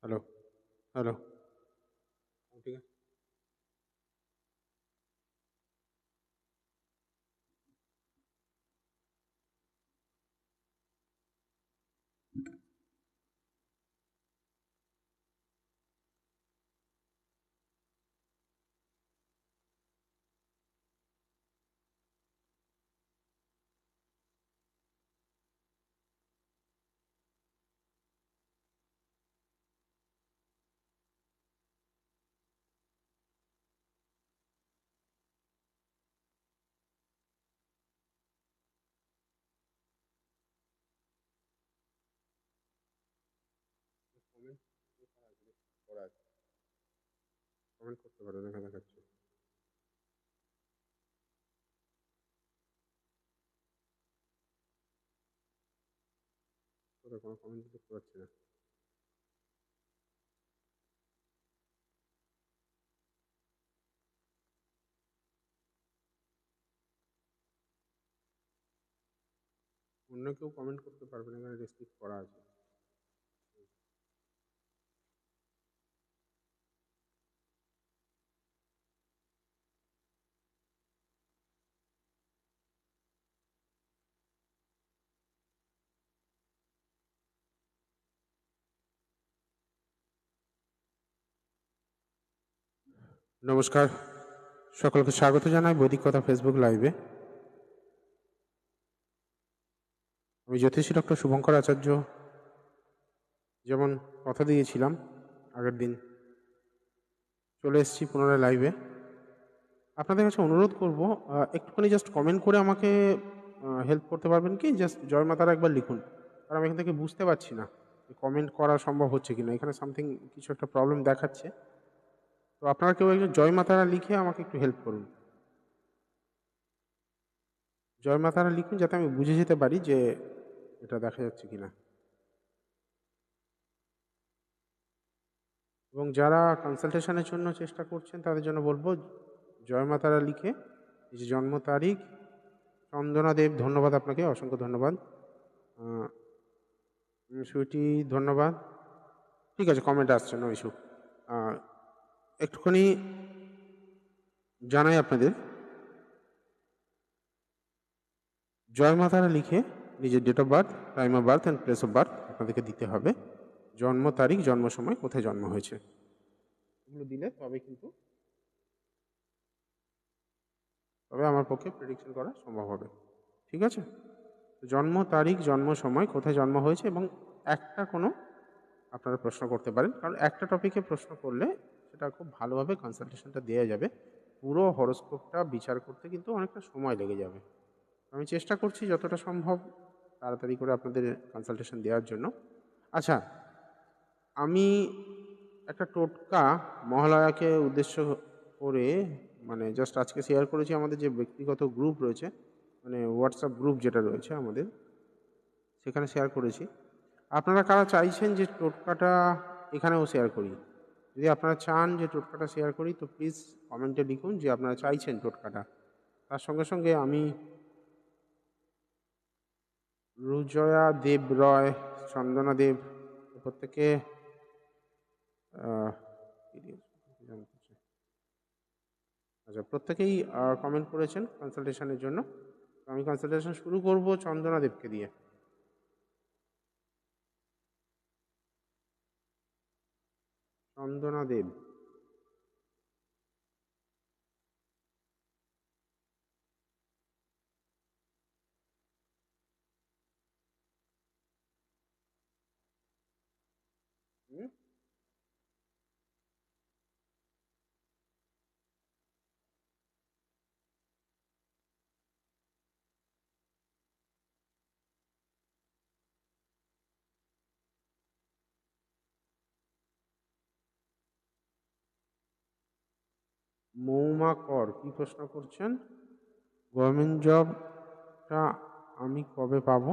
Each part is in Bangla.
Hello, hello. ঠিক আছে। কমেন্ট করা আছে, কমেন্ট করতে পারো, দেখা দেখাচ্ছে। কোনো কমেন্ট দেখতে পাচ্ছি না। অন্য কেউ কমেন্ট করতে পারবে না, এখানে রেস্ট্রিক্ট করা আছে। নমস্কার, সকলকে স্বাগত জানাই বৈদিক কথা ফেসবুক লাইভে। আমি জ্যোতিষী ডক্টর শুভঙ্কর আচার্য। যেমন কথা দিয়েছিলাম, আগের দিন চলে এসেছি পুনরায় লাইভে। আপনাদের কাছে অনুরোধ করব, একটুখানি জাস্ট কমেন্ট করে আমাকে হেল্প করতে পারবেন কি? জাস্ট জয় মাতারা একবার লিখুন, কারণ আমি এখান থেকে বুঝতে পারছি না কমেন্ট করা সম্ভব হচ্ছে কিনা। এখানে সামথিং কিছু একটা প্রবলেম দেখাচ্ছে। তো আপনারা কেউ একজন জয় মাতারা লিখে আমাকে একটু হেল্প করুন। জয় মাতারা লিখুন, যাতে আমি বুঝে যেতে পারি যে এটা দেখা যাচ্ছে কিনা। এবং যারা কনসালটেশনের জন্য চেষ্টা করছেন তাদের জন্য বলবো, জয় মাতারা লিখে এই যে জন্ম তারিখ। চন্দনা দেব, ধন্যবাদ আপনাকে, অসংখ্য ধন্যবাদ। সুইটি, ধন্যবাদ। ঠিক আছে, কমেন্ট আসছে, নো ইস্যু। একটুখানি জানাই আপনাদের, জয় মাতারা লিখে নিজের date of birth, time of birth and place of birth আপনাদেরকে দিতে হবে। জন্ম তারিখ, জন্ম সময়, কোথায় জন্ম হয়েছে, এগুলো দিলে তবে আমার পক্ষে প্রেডিকশন করা সম্ভব হবে। ঠিক আছে? জন্ম তারিখ, জন্ম সময়, কোথায় জন্ম হয়েছে এবং একটা কোনো আপনারা প্রশ্ন করতে পারেন, কারণ একটা টপিকে প্রশ্ন করলে সেটা খুব ভালোভাবে কনসালটেশনটা দেওয়া যাবে। পুরো হরোস্কোপটা বিচার করতে কিন্তু অনেকটা সময় লেগে যাবে। আমি চেষ্টা করছি যতটা সম্ভব তাড়াতাড়ি করে আপনাদের কনসালটেশন দেওয়ার জন্য। আচ্ছা, আমি একটা টোটকা মহালয়াকে উদ্দেশ্য করে মানে জাস্ট আজকে শেয়ার করেছি। আমাদের যে ব্যক্তিগত গ্রুপ রয়েছে, মানে হোয়াটসঅ্যাপ গ্রুপ যেটা রয়েছে আমাদের, সেখানে শেয়ার করেছি। আপনারা কারা চাইছেন যে টোটকাটা এখানেও শেয়ার করি? যদি আপনারা চান যে টোটকাটা শেয়ার করি, তো প্লিজ কমেন্টে লিখুন যে আপনারা চাইছেন টোটকাটা। তার সঙ্গে সঙ্গে আমি রুজয়া দেব রয়, চন্দনা দেব, প্রত্যেকে জানতে চাই। আচ্ছা, প্রত্যেকেই কমেন্ট করেছেন কনসালটেশনের জন্য। তো আমি কনসালটেশন শুরু করব চন্দনা দেবকে দিয়ে। চন্দনা দেব, মৌমা কর কি প্রশ্ন করছেন? গভর্নমেন্ট জবটা আমি কবে পাবো?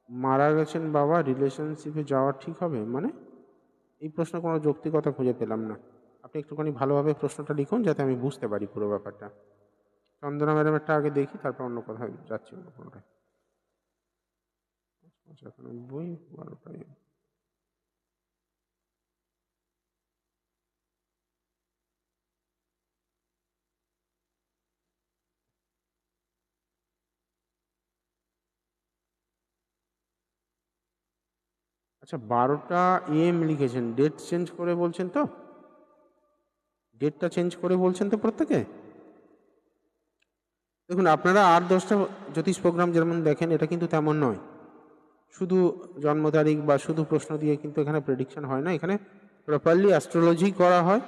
মারা গেছেন বাবা, রিলেশনশিপে যাওয়া ঠিক হবে মানে? এই প্রশ্ন কোনো যৌক্তিকতা খুঁজে পেলাম না। আপনি একটুখানি ভালোভাবে প্রশ্নটা লিখুন যাতে আমি বুঝতে পারি পুরো ব্যাপারটা। চন্দনা ম্যাডামেরটা আগে দেখি, তারপর অন্য কোথাও যাচ্ছি, অন্য কোনোটায়। 95, 12টায়। আচ্ছা, 12টা AM লিখেছেন, ডেট চেঞ্জ করে বলছেন তো? ডেটটা চেঞ্জ করে বলছেন তো প্রত্যেকে? দেখুন, আপনারা 8-10টা জ্যোতিষ প্রোগ্রাম যেমন দেখেন, এটা কিন্তু তেমন নয়। শুধু জন্ম তারিখ বা শুধু প্রশ্ন দিয়ে কিন্তু এখানে প্রেডিকশন হয় না। এখানে প্রপারলি অ্যাস্ট্রোলজি করা হয়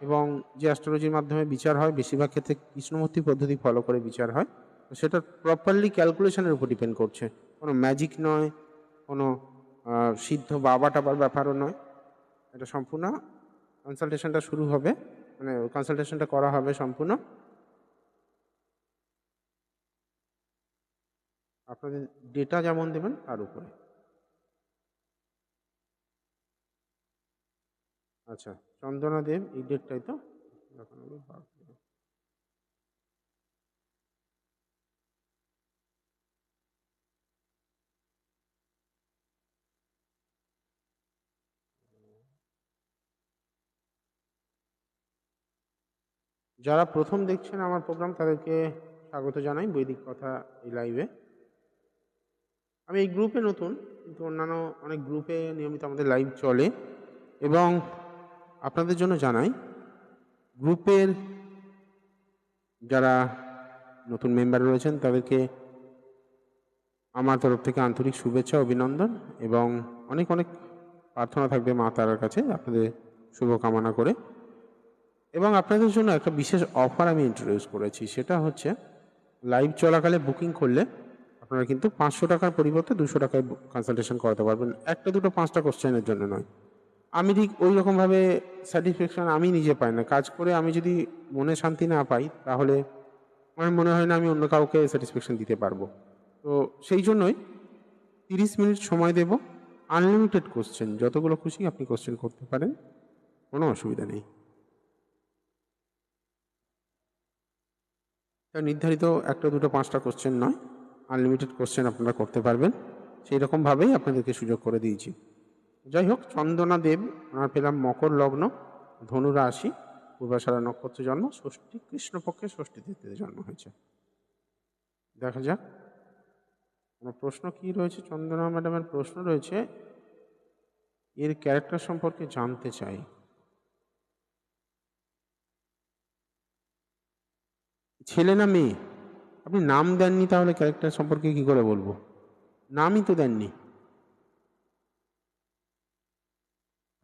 এবং যে অ্যাস্ট্রোলজির মাধ্যমে বিচার হয়, বেশিরভাগ ক্ষেত্রে কৃষ্ণমূর্তি পদ্ধতি ফলো করে বিচার হয়। তো সেটা প্রপারলি ক্যালকুলেশনের উপর ডিপেন্ড করছে। কোনো ম্যাজিক নয়, কোনো সিদ্ধ বাবা টাবার ব্যাপারও নয়। এটা সম্পূর্ণ কনসালটেশনটা শুরু হবে, মানে কনসালটেশনটা করা হবে সম্পূর্ণ আপনাদের ডেটা যেমন দেবেন তার উপরে। আচ্ছা, চন্দনা দেব এই ডেটটাই তো? এখন আমি যারা প্রথম দেখছেন আমার প্রোগ্রাম তাদেরকে স্বাগত জানাই বৈদিক কথা এই লাইভে। আমি এই গ্রুপে নতুন, কিন্তু অন্যান্য অনেক গ্রুপে নিয়মিত আমাদের লাইভ চলে। এবং আপনাদের জন্য জানাই, গ্রুপের যারা নতুন মেম্বার রয়েছেন তাদেরকে আমার তরফ থেকে আন্তরিক শুভেচ্ছা, অভিনন্দন এবং অনেক অনেক প্রার্থনা থাকবে মা তারার কাছে আপনাদের শুভকামনা করে। এবং আপনাদের জন্য একটা বিশেষ অফার আমি ইন্ট্রোডিউস করেছি, সেটা হচ্ছে লাইভ চলাকালে বুকিং করলে আপনারা কিন্তু 500 টাকার পরিবর্তে 200 টাকায় কনসালটেশন করাতে পারবেন। একটা দুটো 5টা কোশ্চেনের জন্য নয়। আমি ঠিক ওই রকমভাবে স্যাটিসফ্যাকশন আমি নিজে পাই না। কাজ করে আমি যদি মনে শান্তি না পাই, তাহলে আমার মনে হয় না আমি অন্য কাউকে স্যাটিসফ্যাকশন দিতে পারবো। তো সেই জন্যই 30 মিনিট সময় দেব, আনলিমিটেড কোশ্চেন, যতগুলো খুশি আপনি কোশ্চেন করতে পারেন, কোনো অসুবিধা নেই। তাই নির্ধারিত একটা দুটো 5টা কোশ্চেন নয়, আনলিমিটেড কোশ্চেন আপনারা করতে পারবেন, সেই রকমভাবেই আপনাদেরকে সুযোগ করে দিয়েছি। যাই হোক, চন্দনা দেব ওনার পেলাম মকর লগ্ন, ধনু রাশি, পূর্বাষাঢ়া নক্ষত্রে জন্ম, ষষ্ঠী কৃষ্ণপক্ষে ষষ্ঠী তিথিতে জন্ম হয়েছে। দেখা যাক কোনো প্রশ্ন কি রয়েছে। চন্দনা ম্যাডামের প্রশ্ন রয়েছে, এর ক্যারেক্টার সম্পর্কে জানতে চাই। ছেলে না মেয়ে? আপনি নাম দেননি, তাহলে ক্যারেক্টার সম্পর্কে কি করে বলবো? নামই তো দেননি।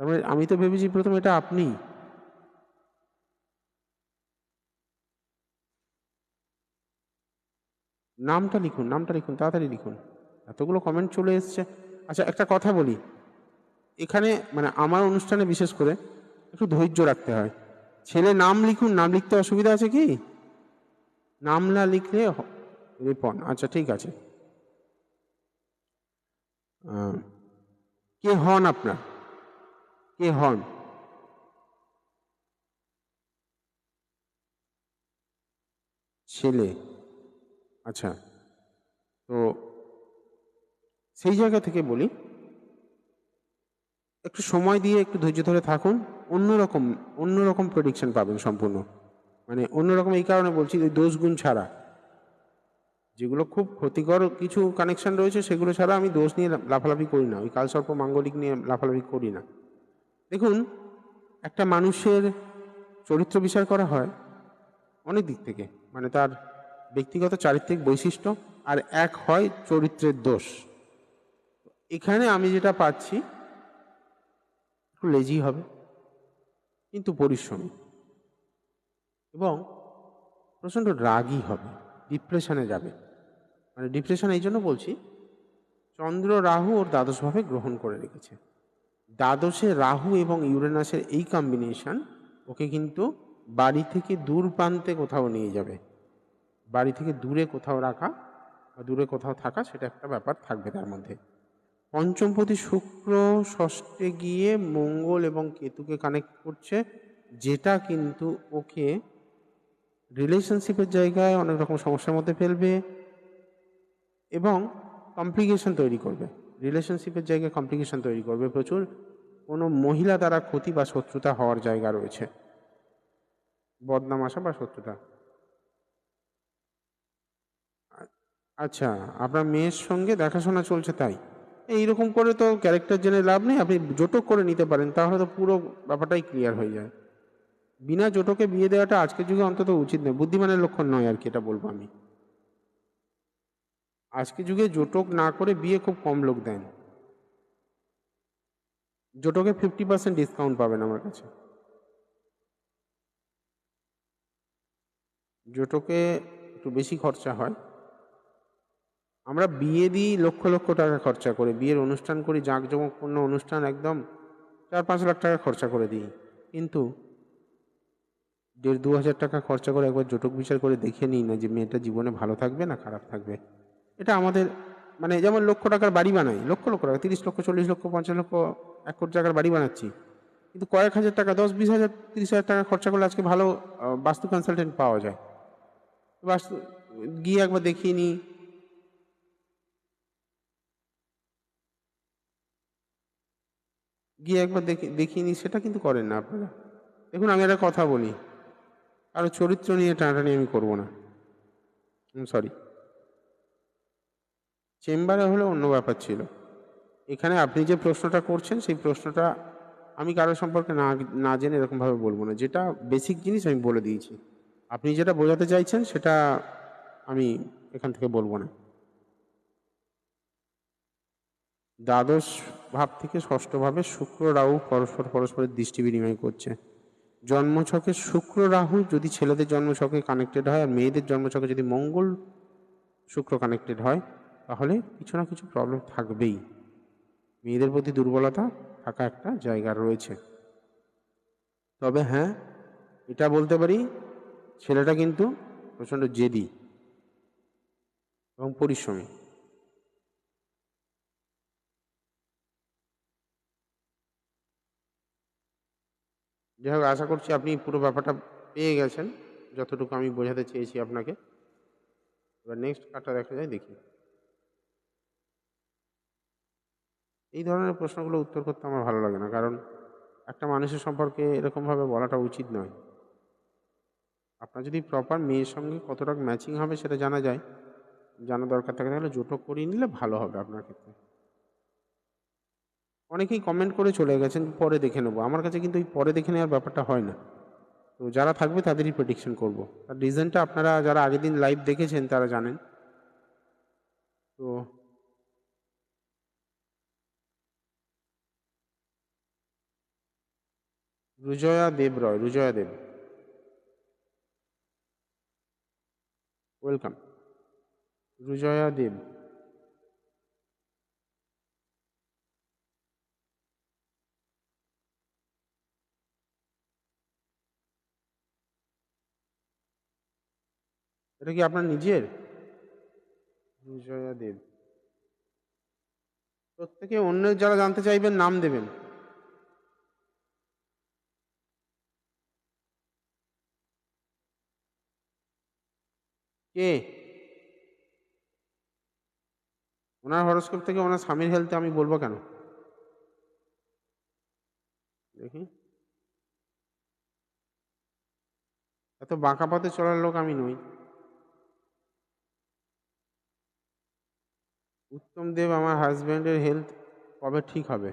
তারপরে আমি তো ভেবেছি প্রথম এটা আপনি। নামটা লিখুন, নামটা লিখুন, তাড়াতাড়ি লিখুন। এতগুলো কমেন্ট চলে এসছে। আচ্ছা, একটা কথা বলি, এখানে মানে আমার অনুষ্ঠানে বিশেষ করে একটু ধৈর্য রাখতে হয়। ছেলে নাম লিখুন, নাম লিখতে অসুবিধা আছে কি? নাম না লিখলে রিপন। আচ্ছা, ঠিক আছে। কে হন আপনার? কে হন? ছেলে। আচ্ছা, তো সেই জায়গা থেকে বলি, একটু সময় দিয়ে একটু ধৈর্য ধরে থাকুন। অন্যরকম অন্যরকম প্রেডিকশন পাবেন সম্পূর্ণ। মানে অন্যরকম এই কারণে বলছি, ওই দোষ গুণ ছাড়া, যেগুলো খুব ক্ষতিকর কিছু কানেকশন রয়েছে সেগুলো ছাড়া আমি দোষ নিয়ে লাফালাফি করি না, ওই কালসর্প মাঙ্গলিক নিয়ে লাফালাফি করি না। দেখুন, একটা মানুষের চরিত্র বিচার করা হয় অনেক দিক থেকে, মানে তার ব্যক্তিগত চারিত্রিক বৈশিষ্ট্য, আর এক হয় চরিত্রের দোষ। এখানে আমি যেটা পাচ্ছি, একটু লেজি হবে কিন্তু পরিশ্রমী, এবং প্রচণ্ড রাগী হবে, ডিপ্রেশনে যাবে। মানে ডিপ্রেশন এই জন্য বলছি, চন্দ্র রাহু ওর দ্বাদশভাবে গ্রহণ করে রেখেছে। দ্বাদশে রাহু এবং ইউরেনাসের এই কম্বিনেশন ওকে কিন্তু বাড়ি থেকে দূর প্রান্তে কোথাও নিয়ে যাবে। বাড়ি থেকে দূরে কোথাও রাখা বা দূরে কোথাও থাকা, সেটা একটা ব্যাপার থাকবে তার মধ্যে। পঞ্চমপতি শুক্র ষষ্ঠে গিয়ে মঙ্গল এবং কেতুকে কানেক্ট করছে, যেটা কিন্তু ওকে রিলেশনশিপের জায়গায় অনেক রকম সমস্যার মধ্যে ফেলবে এবং কমপ্লিকেশন তৈরি করবে। রিলেশনশিপের জায়গায় কমপ্লিকেশন তৈরি করবে প্রচুর। কোনো মহিলা দ্বারা ক্ষতি বা শত্রুতা হওয়ার জায়গা রয়েছে, বদনাম আসা বা শত্রুতা। আচ্ছা, আপনার মেয়ের সঙ্গে দেখাশোনা চলছে তাই? এইরকম করে তো ক্যারেক্টার জেনে লাভ নেই, আপনি জোটক করে নিতে পারেন, তাহলে তো পুরো ব্যাপারটাই ক্লিয়ার হয়ে যায়। বিনা জোটকে বিয়ে দেওয়াটা আজকের যুগে অন্তত উচিত নয়, বুদ্ধিমানের লক্ষণ নয় আর কি, এটা বলবো আমি। আজকের যুগে জোটক না করে বিয়ে খুব কম লোক দেন। জোটকে 50% ডিসকাউন্ট পাবেন আমার কাছে। জোটকে একটু বেশি খরচা হয়। আমরা বিয়ে দিই লক্ষ লক্ষ টাকা খরচা করে, বিয়ের অনুষ্ঠান করি, জাঁকজমকপূর্ণ অনুষ্ঠান, একদম 4-5 লাখ টাকা খরচা করে দিই, কিন্তু 1,500-2,000 টাকা খরচা করে একবার জোটক বিচার করে দেখে নিই না যে মেয়েটা জীবনে ভালো থাকবে না খারাপ থাকবে। এটা আমাদের, মানে যেমন লক্ষ টাকার বাড়ি বানাই, লক্ষ লক্ষ টাকা, 30 লক্ষ, 40 লক্ষ, 50 লক্ষ, 1 কোটি টাকার বাড়ি বানাচ্ছি, কিন্তু কয়েক হাজার টাকা, 10-20 হাজার, 30,000 টাকা খরচা করলে আজকে ভালো বাস্তু কনসালটেন্ট পাওয়া যায়। বাস্তু গিয়ে একবার দেখিয়ে নিই। গিয়ে একবার দেখিয়ে নিই, সেটা কিন্তু করেন না আপনারা। দেখুন, আমি একটা কথা বলি, কারো চরিত্র নিয়ে টানাটানি আমি করবো না, সরি। চেম্বারে হলে অন্য ব্যাপার ছিল। এখানে আপনি যে প্রশ্নটা করছেন, সেই প্রশ্নটা আমি কারো সম্পর্কে না না জেনে এরকমভাবে বলবো না। যেটা বেসিক জিনিস আমি বলে দিয়েছি, আপনি যেটা বোঝাতে চাইছেন সেটা আমি এখান থেকে বলবো না। দ্বাদশ ভাব থেকে ষষ্ঠ ভাবে শুক্র রাহু পরস্পরের দৃষ্টি বিনিময় করছে। জন্মছকে শুক্র রাহু যদি ছেলেদের জন্মছকে কানেক্টেড হয়, আর মেয়েদের জন্মছকে যদি মঙ্গল শুক্র কানেক্টেড হয়, তাহলে কিছু না কিছু প্রবলেম থাকবেই। মেয়েদের প্রতি দুর্বলতা থাকা একটা জায়গা রয়েছে। তবে হ্যাঁ, এটা বলতে পারি, ছেলেটা কিন্তু প্রচণ্ড জেদি এবং পরিশ্রমী। যাই হোক, আশা করছি আপনি পুরো ব্যাপারটা পেয়ে গেছেন, যতটুকু আমি বোঝাতে চেয়েছি আপনাকে। এবার নেক্সট কার্ডটা দেখা যায়, দেখি। এই ধরনের প্রশ্নগুলো উত্তর করতে আমার ভালো লাগে না, কারণ একটা মানুষের সম্পর্কে এরকমভাবে বলাটা উচিত নয়। আপনার যদি প্রপার মেয়ের সঙ্গে কতটা ম্যাচিং হবে সেটা জানা যায়, জানা দরকার থাকে, তাহলে জোটক করিয়ে নিলে ভালো হবে আপনার ক্ষেত্রে। অনেকেই কমেন্ট করে চলে গেছেন পরে দেখে নেবো, আমার কাছে কিন্তু এই পরে দেখে নেওয়ার ব্যাপারটা হয় না। তো যারা থাকবে তাদেরই প্রেডিকশন করব। তার রিজনটা আপনারা যারা আগের দিন লাইভ দেখেছেন তারা জানেন। তো রুজয়া দেব, ওয়েলকাম। রুজয়া দেব, এটা কি আপনার নিজের? রুজয়া দেব, প্রত্যেকে অন্য যারা জানতে চাইবেন নাম দেবেন। কে? ওনার হরোস্কোপ থেকে ওনার স্বামীর হেলথে আমি বলবো কেন? দেখি। এত বাঁকা পথে চলার লোক আমি নই। উত্তম দেব, আমার হাজব্যান্ডের হেলথ কবে ঠিক হবে?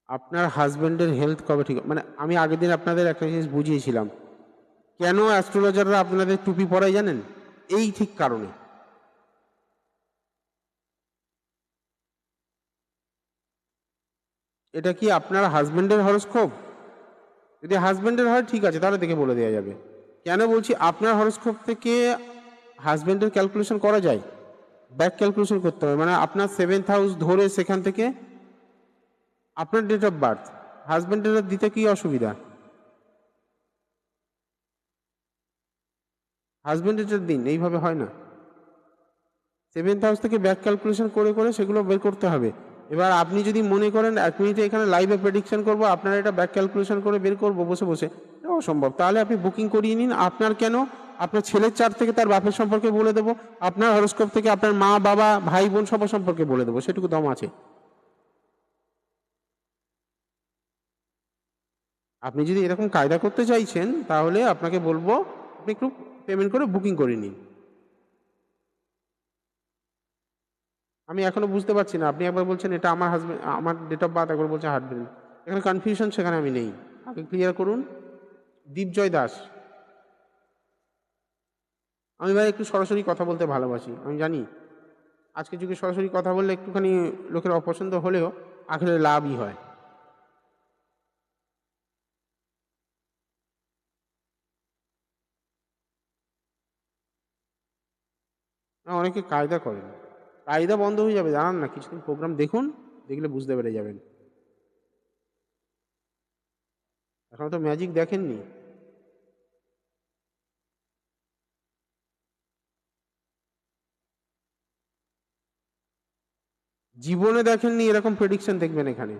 আপনার হাজব্যান্ডের হেলথ কবে ঠিক হবে? মানে আমি আগের দিন আপনাদের একটা জিনিস বুঝিয়েছিলাম, কেন অ্যাস্ট্রোলজাররা আপনাদের টুপি পরায় জানেন? এই ঠিক কারণে। এটা কি আপনার হাজব্যান্ডের হরোস্কোপ? যদি হাজব্যান্ডের হয় ঠিক আছে, তাহলে দেখে বলে দেওয়া যাবে। কেন বলছি, আপনার হরোস্কোপ থেকে হাজব্যান্ডের ক্যালকুলেশন করা যায়, ব্যাক ক্যালকুলেশন করতে হবে, মানে আপনার 7th হাউস ধরে সেখান থেকে আপনার ডেট অফ বার্থ হাজব্যান্ডের দিতে কি অসুবিধা? হাজব্যান্ডের দিন, এইভাবে হয় না। 7th হাউস থেকে ব্যাক ক্যালকুলেশন করে করে সেগুলো বের করতে হবে। এবার আপনি যদি মনে করেন 1 মিনিটে এখানে লাইভে প্রেডিকশন করবো, আপনার এটা ব্যাক ক্যালকুলেশন করে বের করবো বসে বসে, এটা অসম্ভব। তাহলে আপনি বুকিং করিয়ে নিন। আপনার কেন, আপনার ছেলের চার্ট থেকে তার বাপের সম্পর্কে বলে দেবো, আপনার হরোস্কোপ থেকে আপনার মা বাবা ভাই বোন সবার সম্পর্কে বলে দেবো, সেটুকু দম আছে। আপনি যদি এরকম কায়দা করতে চাইছেন, তাহলে আপনাকে বলবো আপনি একটু পেমেন্ট করে বুকিং করে নিন। আমি এখনো বুঝতে পারছি না, আপনি একবার বলছেন এটা আমার হাজবেন্ড, আমার ডেট অফ বার্থ, একবার বলছেন হাজবেন্ড। এখানে কনফিউশন, সেখানে আমি নেই, আগে ক্লিয়ার করুন। দীপজয় দাস। আমি ভাই একটু সরাসরি কথা বলতে ভালোবাসি, আমি জানি আজকের যুগে সরাসরি কথা বললে একটুখানি লোকের অপছন্দ হলেও আখেরে লাভই হয়। অনেকে কায়দা করেন, কায়দা বন্ধ হয়ে যাবে, জানান না, কিছুদিন প্রোগ্রাম দেখুন, দেখলে বুঝতে পেরে যাবেন। এখন তো ম্যাজিক দেখেননি। জীবনে দেখেননি এরকম প্রেডিকশন দেখবেন এখানে।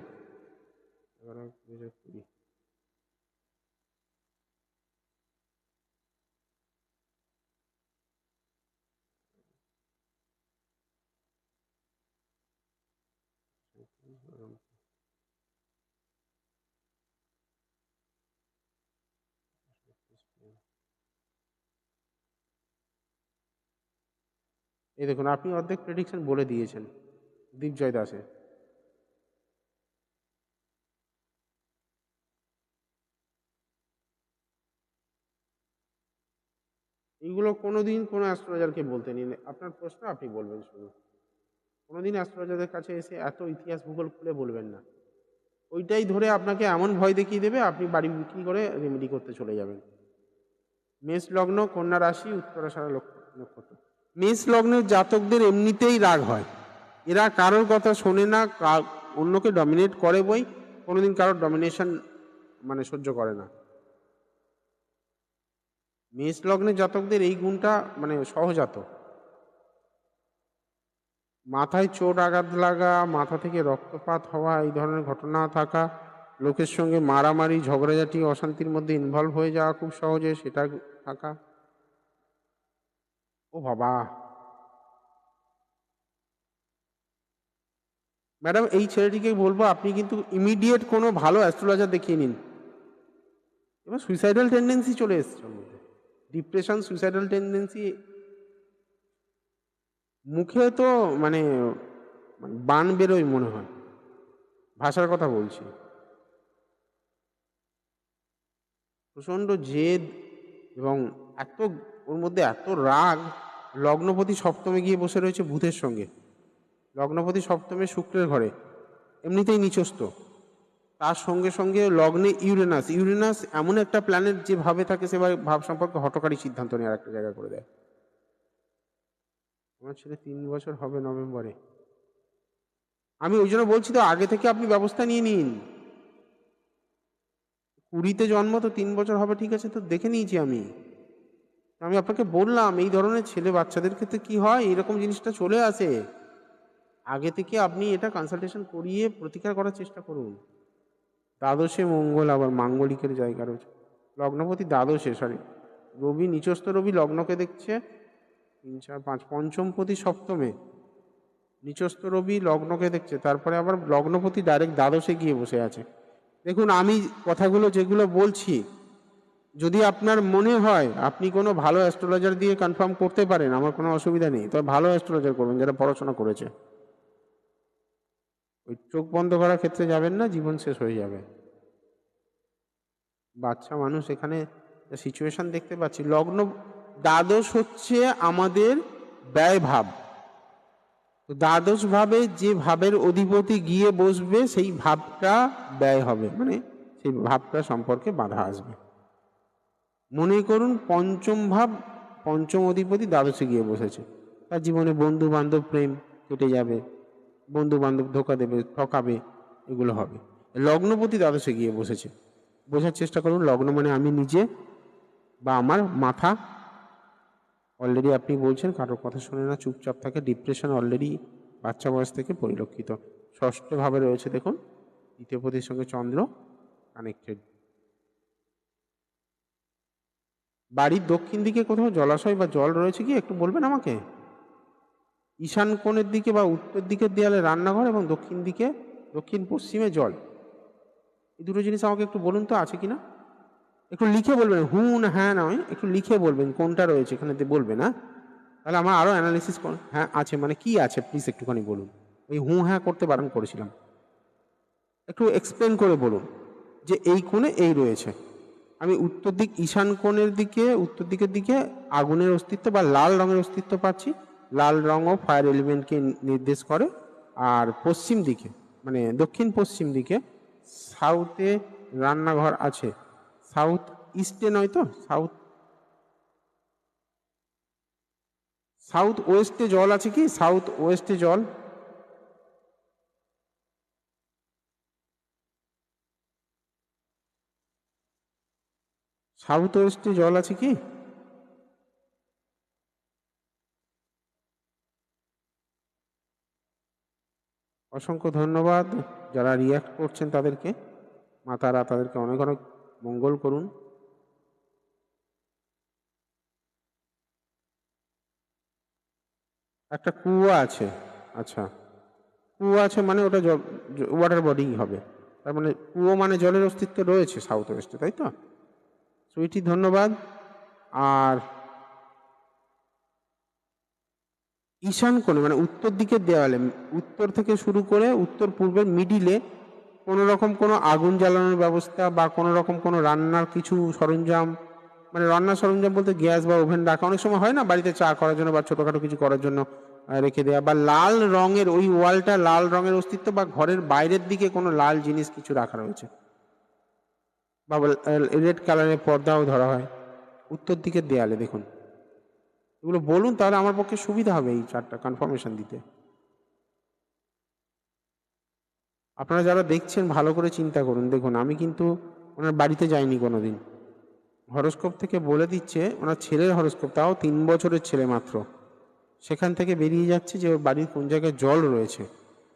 এই দেখুন, আপনি অর্ধেক প্রেডিকশন বলে দিয়েছেন দীপজয় দাসে। এইগুলো কোনোদিন কোনো অ্যাস্ট্রোলজারকে বলতে নিন, আপনার প্রশ্ন আপনি বলবেন শুধু। কোনোদিন অ্যাস্ট্রোলজারদের কাছে এসে এত ইতিহাস ভূগোল খুলে বলবেন না। ওইটাই ধরে আপনাকে এমন ভয় দেখিয়ে দেবে, আপনি বাড়ি বিক্রি করে রেমেডি করতে চলে যাবেন। মেষ লগ্ন, কন্যা রাশি, উত্তরাষাঢ়া নক্ষত্র। মেষ লগ্নের জাতকদের এমনিতেই রাগ হয়, এরা কারোর কথা শোনে না, অন্যকে ডমিনেট করে বই, কোনোদিন কারোর ডমিনেশন মানে সহ্য করে না। মেষ লগ্নের জাতকদের এই গুণটা মানে সহজাত। মাথায় চোট আঘাত লাগা, মাথা থেকে রক্তপাত হওয়া, এই ধরনের ঘটনা থাকা, লোকের সঙ্গে মারামারি ঝগড়াঝাটি অশান্তির মধ্যে ইনভলভ হয়ে যাওয়া খুব সহজে, সেটা থাকা। ও বাবা, ম্যাডাম এই ছেলেটিকে বলবো আপনি কিন্তু ইমিডিয়েট কোনো ভালো অ্যাস্ট্রোলজার দেখিয়ে নিন। এবার সুইসাইডাল টেন্ডেন্সি চলে এসছে ওর মধ্যে, ডিপ্রেশন, সুইসাইডাল টেন্ডেন্সি। মুখে তো মানে বান বেরোয় মনে হয়, ভাষার কথা বলছি। প্রচণ্ড জেদ এবং এত, ওর মধ্যে এত রাগ। লগ্নপতি সপ্তমে গিয়ে বসে রয়েছে বুধের সঙ্গে, লগ্নপতি সপ্তমে শুক্রের ঘরে, এমনিতেই নিচস্থ। তার সঙ্গে সঙ্গে লগ্নে ইউরেনাস, ইউরেনাস এমন একটা প্ল্যানেট যে ভাবে থাকে সে ভাব সম্পর্কে হঠকারী সিদ্ধান্ত নেওয়ার একটা জায়গা করে দেয়। আমার ছেলে 3 বছর হবে নভেম্বরে। আমি ওই জন্য বলছি তো, আগে থেকে আপনি ব্যবস্থা নিয়ে নিন। 20-তে জন্ম, তো 3 বছর হবে, ঠিক আছে, তো দেখে নিয়েছি আমি। আমি আপনাকে বললাম এই ধরনের ছেলে বাচ্চাদের ক্ষেত্রে কি হয়, এরকম জিনিসটা চলে আসে। আগে থেকে আপনি এটা কনসালটেশন করিয়ে প্রতিকার করার চেষ্টা করুন। দ্বাদশে মঙ্গল, আবার মাঙ্গলিকের জায়গা রয়েছে। লগ্নপতি দ্বাদশে, সরি, রবি নিচস্থ, রবি লগ্নকে দেখছে 3, 4, 5, পঞ্চমপতি সপ্তমে, নিচস্থ রবি লগ্নকে দেখছে, তারপরে আবার লগ্নপতি ডাইরেক্ট দ্বাদশে গিয়ে বসে আছে। দেখুন আমি কথাগুলো যেগুলো বলছি, যদি আপনার মনে হয় আপনি কোনো ভালো অ্যাস্ট্রোলজার দিয়ে কনফার্ম করতে পারেন, আমার কোনো অসুবিধা নেই, তবে ভালো অ্যাস্ট্রোলজার করবেন যারা পড়াশোনা করেছে। ওই চোখ বন্ধ করার ক্ষেত্রে যাবেন না, জীবন শেষ হয়ে যাবে। বাচ্চা মানুষ এখানে সিচুয়েশন দেখতে পাচ্ছি। লগ্ন দ্বাদশ হচ্ছে আমাদের ব্যয় ভাব। তো দ্বাদশ ভাবে যে ভাবের অধিপতি গিয়ে বসবে সেই ভাবটা ব্যয় হবে, মানে সেই ভাবটা সম্পর্কে বাধা আসবে। মনে করুন পঞ্চম ভাব, পঞ্চম অধিপতি দ্বাদশে গিয়ে বসেছে, তার জীবনে বন্ধু বান্ধব প্রেম কেটে যাবে, বন্ধু বান্ধব ধোকা দেবে, ঠকাবে, এগুলো হবে। লগ্নপতি দ্বাদশে গিয়ে বসেছে, বোঝার চেষ্টা করুন লগ্ন মানে আমি নিজে বা আমার মাথা। অলরেডি আপনি বলছেন কারোর কথা শুনে না, চুপচাপ থাকে, ডিপ্রেশন অলরেডি বাচ্চা বয়স থেকে পরিলক্ষিত। ষষ্ঠ ভাবে রয়েছে দেখুন, দ্বিতীয় পতির সঙ্গে চন্দ্র কানেক্টেড। বাড়ির দক্ষিণ দিকে কোথাও জলাশয় বা জল রয়েছে কি একটু বলবেন আমাকে? ঈশান কোণের দিকে বা উত্তর দিকের দেয়ালে রান্নাঘর এবং দক্ষিণ দিকে, দক্ষিণ পশ্চিমে জল, এই দুটো জিনিস আমাকে একটু বলুন তো আছে কিনা। একটু লিখে বলবেন, হু না হ্যাঁ নয়, একটু লিখে বলবেন কোনটা রয়েছে এখানে বলবেন। হ্যাঁ, তাহলে আমার আরও অ্যানালিসিস হ্যাঁ আছে মানে কি আছে প্লিজ একটুখানি বলুন। ওই হু হ্যাঁ করতে বারণ করেছিলাম, একটু এক্সপ্লেন করে বলুন যে এই কোণে এই রয়েছে। আমি উত্তর দিক ঈশান কোণের দিকে, উত্তর দিকের দিকে আগুনের অস্তিত্ব বা লাল রঙের অস্তিত্ব পাচ্ছি। লাল রঙও ফায়ার এলিমেন্টকে নির্দেশ করে। আর পশ্চিম দিকে মানে দক্ষিণ পশ্চিম দিকে সাউথে রান্নাঘর আছে। সাউথ ইস্টে নয় তো, সাউথ সাউথ ওয়েস্টে জল আছে কি, সাউথ ওয়েস্টে জল? সাউথ ওয়েস্টে জল আছে কি? অসংখ্য ধন্যবাদ যারা রিয়াক্ট করছেন তাদেরকে, মা তারা তাদেরকে অনেক অনেক মঙ্গল করুন। একটা কুয়া আছে, আচ্ছা কুয়া আছে মানে ওটা ওয়াটার বডি হবে, তার মানে কুয়ো মানে জলের অস্তিত্ব রয়েছে সাউথ ওয়েস্টে, তাই তো? সুইটি ধন্যবাদ। আর ঈশান কোণে মানে উত্তর দিকের দেওয়ালে, উত্তর থেকে শুরু করে উত্তর পূর্বের মিডিলে কোনো রকম কোনো আগুন জ্বালানোর ব্যবস্থা বা কোনো রকম কোনো রান্নার কিছু সরঞ্জাম, মানে রান্নার সরঞ্জাম বলতে গ্যাস বা ওভেন রাখা, অনেক সময় হয় না বাড়িতে চা করার জন্য বা ছোটোখাটো কিছু করার জন্য রেখে দেওয়া, বা লাল রঙের ওই ওয়ালটা লাল রঙের অস্তিত্ব বা ঘরের বাইরের দিকে কোনো লাল জিনিস কিছু রাখা রয়েছে, বা রেড কালারের পর্দাও ধরা হয় উত্তর দিকের দেয়ালে দেখুন। এগুলো বলুন তাহলে আমার পক্ষে সুবিধা হবে এই চারটা কনফার্মেশন দিতে। আপনারা যারা দেখছেন ভালো করে চিন্তা করুন। দেখুন আমি কিন্তু ওনার বাড়িতে যাইনি কোনো দিন, হরস্কোপ থেকে বলে দিচ্ছে ওনার ছেলের হরস্কোপ, তাও 3 বছরের ছেলে মাত্র, সেখান থেকে বেরিয়ে যাচ্ছে যে ওর বাড়ির কোন জায়গায় জল রয়েছে।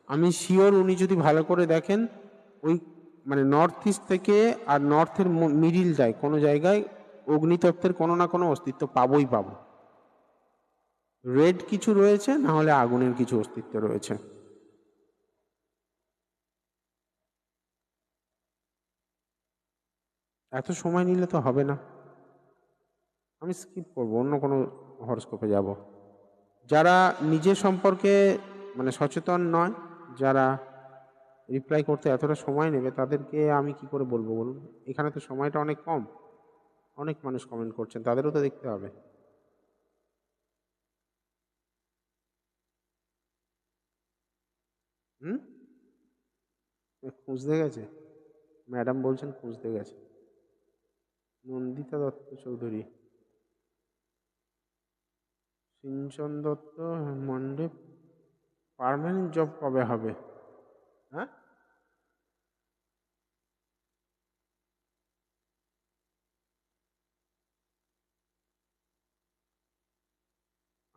আমি শিওর উনি যদি ভালো করে দেখেন ওই মানে নর্থ ইস্ট থেকে আর নর্থের মিডিল যায় কোনো জায়গায় অগ্নিতত্ত্বের কোনো না কোনো অস্তিত্ব পাবোই পাবো। রেড কিছু রয়েছে, না হলে আগুনের কিছু অস্তিত্ব রয়েছে। এত সময় নিলে তো হবে না, আমি স্কিপ করবো, অন্য কোনো হরস্কোপে যাব। যারা নিজের সম্পর্কে মানে সচেতন নয়, যারা রিপ্লাই করতে এতটা সময় নেবে তাদেরকে আমি কি করে বলবো বলুন। এখানে তো সময়টা অনেক কম, অনেক মানুষ কমেন্ট করছেন, তাদেরও তো দেখতে হবে। হুম, খুঁজতে গেছে, ম্যাডাম বলছেন খুঁজতে গেছে। Nandita Dutta Chowdhury, Sinchan Dutta, Monday permanent job কবে হবে? হ্যাঁ,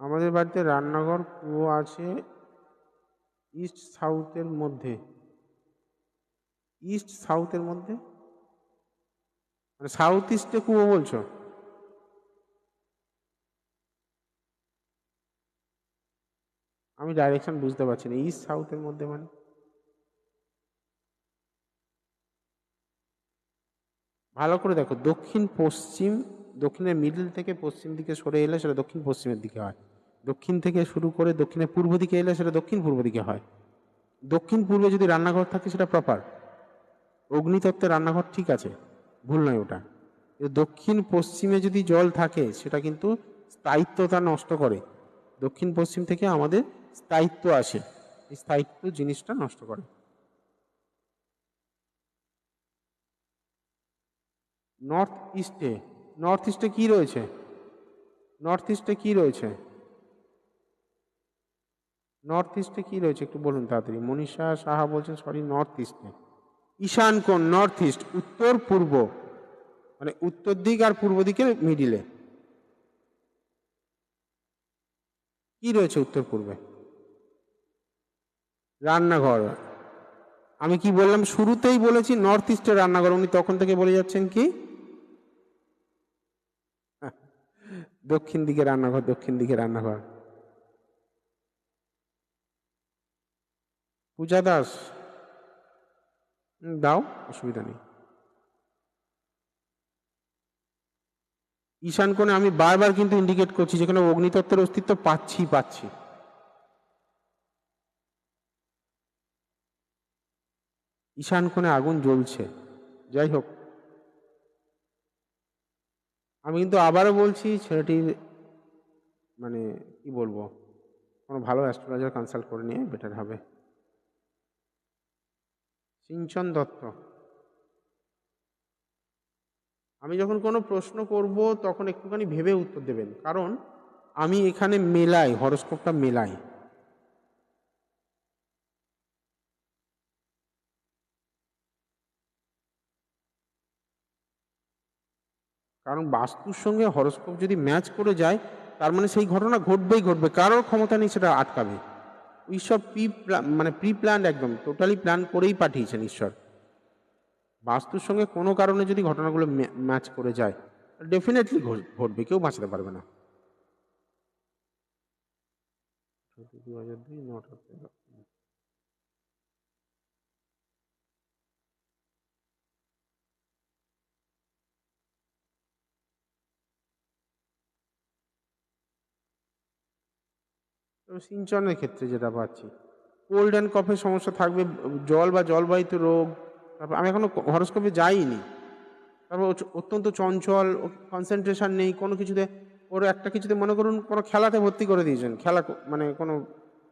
আমাদের বাড়িতে রান্নাঘর কুয়ো আছে ইস্ট সাউথের মধ্যে। ইস্ট সাউথের মধ্যে মানে সাউথ ইস্টে কুয়ো বলছো? আমি ডাইরেকশন বুঝতে পারছি না, ইস্ট সাউথের মধ্যে মানে ভালো করে দেখো, দক্ষিণ পশ্চিম, দক্ষিণের মিডল থেকে পশ্চিম দিকে সরে এলে সেটা দক্ষিণ পশ্চিমের দিকে হয়। দক্ষিণ থেকে শুরু করে দক্ষিণের পূর্ব দিকে এলে সেটা দক্ষিণ পূর্ব দিকে হয়। দক্ষিণ পূর্বে যদি রান্নাঘর থাকে সেটা প্রপার অগ্নিতত্ত্বের রান্নাঘর, ঠিক আছে, ভুল নয় ওটা। দক্ষিণ পশ্চিমে যদি জল থাকে সেটা কিন্তু স্থায়িত্বতা নষ্ট করে। দক্ষিণ পশ্চিম থেকে আমাদের স্থায়িত্ব আসে, এই স্থায়িত্ব জিনিসটা নষ্ট করে। নর্থ ইস্টে, নর্থ ইস্টে কি রয়েছে? নর্থ ইস্টে কি রয়েছে? নর্থ ইস্টে কি রয়েছে একটু বলুন তাড়াতাড়ি। মনীষা সাহা বলছেন সরি, নর্থ ইস্টে। ঈশান কোণ, নর্থ ইস্ট, উত্তর পূর্ব, মানে উত্তর দিক আর পূর্ব দিকের মিডিলে কি রয়েছে? উত্তর পূর্বে রান্নাঘর। আমি কি বললাম? শুরুতেই বলেছি নর্থ ইস্টের রান্নাঘর, উনি তখন থেকে বলে যাচ্ছেন কি দক্ষিণ দিকে রান্নাঘর, দক্ষিণ দিকে রান্নাঘর। পূজা দাস, দাও, অসুবিধা নেই। ঈশান কোণে আমি বারবার কিন্তু ইন্ডিকেট করছি যেখানে অগ্নিতত্ত্বের অস্তিত্ব পাচ্ছি। ঈশান কোণে আগুন জ্বলছে। যাই হোক, আমি কিন্তু আবারও বলছি ছেলেটির মানে কি বলবো, কোনো ভালো অ্যাস্ট্রোলজার কনসাল্ট করে নিয়ে বেটার হবে। সিঞ্চন দত্ত, আমি যখন কোনো প্রশ্ন করব তখন একটুখানি ভেবে উত্তর দেবেন, কারণ আমি এখানে মেলাই, হরোস্কোপটা মেলাই। কারণ বাস্তুর সঙ্গে হরোস্কোপ যদি ম্যাচ করে যায় তার মানে সেই ঘটনা ঘটবে, কারোর ক্ষমতা নেই সেটা আটকাবে। ঈশ্বর প্রি প্ল্যান, একদম টোটালি প্ল্যান করেই পাঠিয়েছেন ঈশ্বর। বাস্তুর সঙ্গে কোনো কারণে যদি ঘটনাগুলো ম্যাচ করে যায় ডেফিনেটলি ঘটবে, কেউ বাঁচাতে পারবে না। 2002 নটা। সিঞ্চনের ক্ষেত্রে যেটা পাচ্ছি, কোল্ড অ্যান্ড কফের সমস্যা থাকবে, জল বা জলবাহিত রোগ। তারপর আমি এখনো হরোস্কোপে যাইনি। তারপর অত্যন্ত চঞ্চল, কনসেন্ট্রেশন নেই কোনো কিছুতে। ওর একটা কিছুতে মনে করুন কোনো খেলাতে ভর্তি করে দিয়েছেন, খেলা মানে কোনো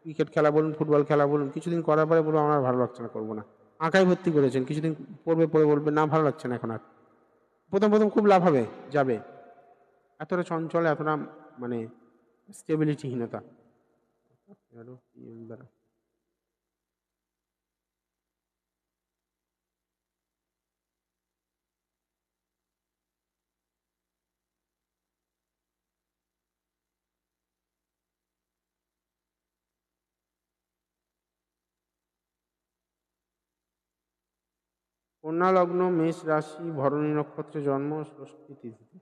ক্রিকেট খেলা বলুন, ফুটবল খেলা বলুন, কিছুদিন করার পরে বলবো আমার ভালো লাগছে না, করবো না। আঁকায় ভর্তি করেছেন, কিছুদিন পড়ে বলবে না ভালো লাগছে না এখন আর। প্রথম খুব লাভ হবে, যাবে। এতটা চঞ্চল, এতটা মানে স্টেবিলিটিহীনতা। কন্যা লগ্ন, মেষ রাশি, ভরণী নক্ষত্রে জন্ম, ষষ্ঠী তিথিতে।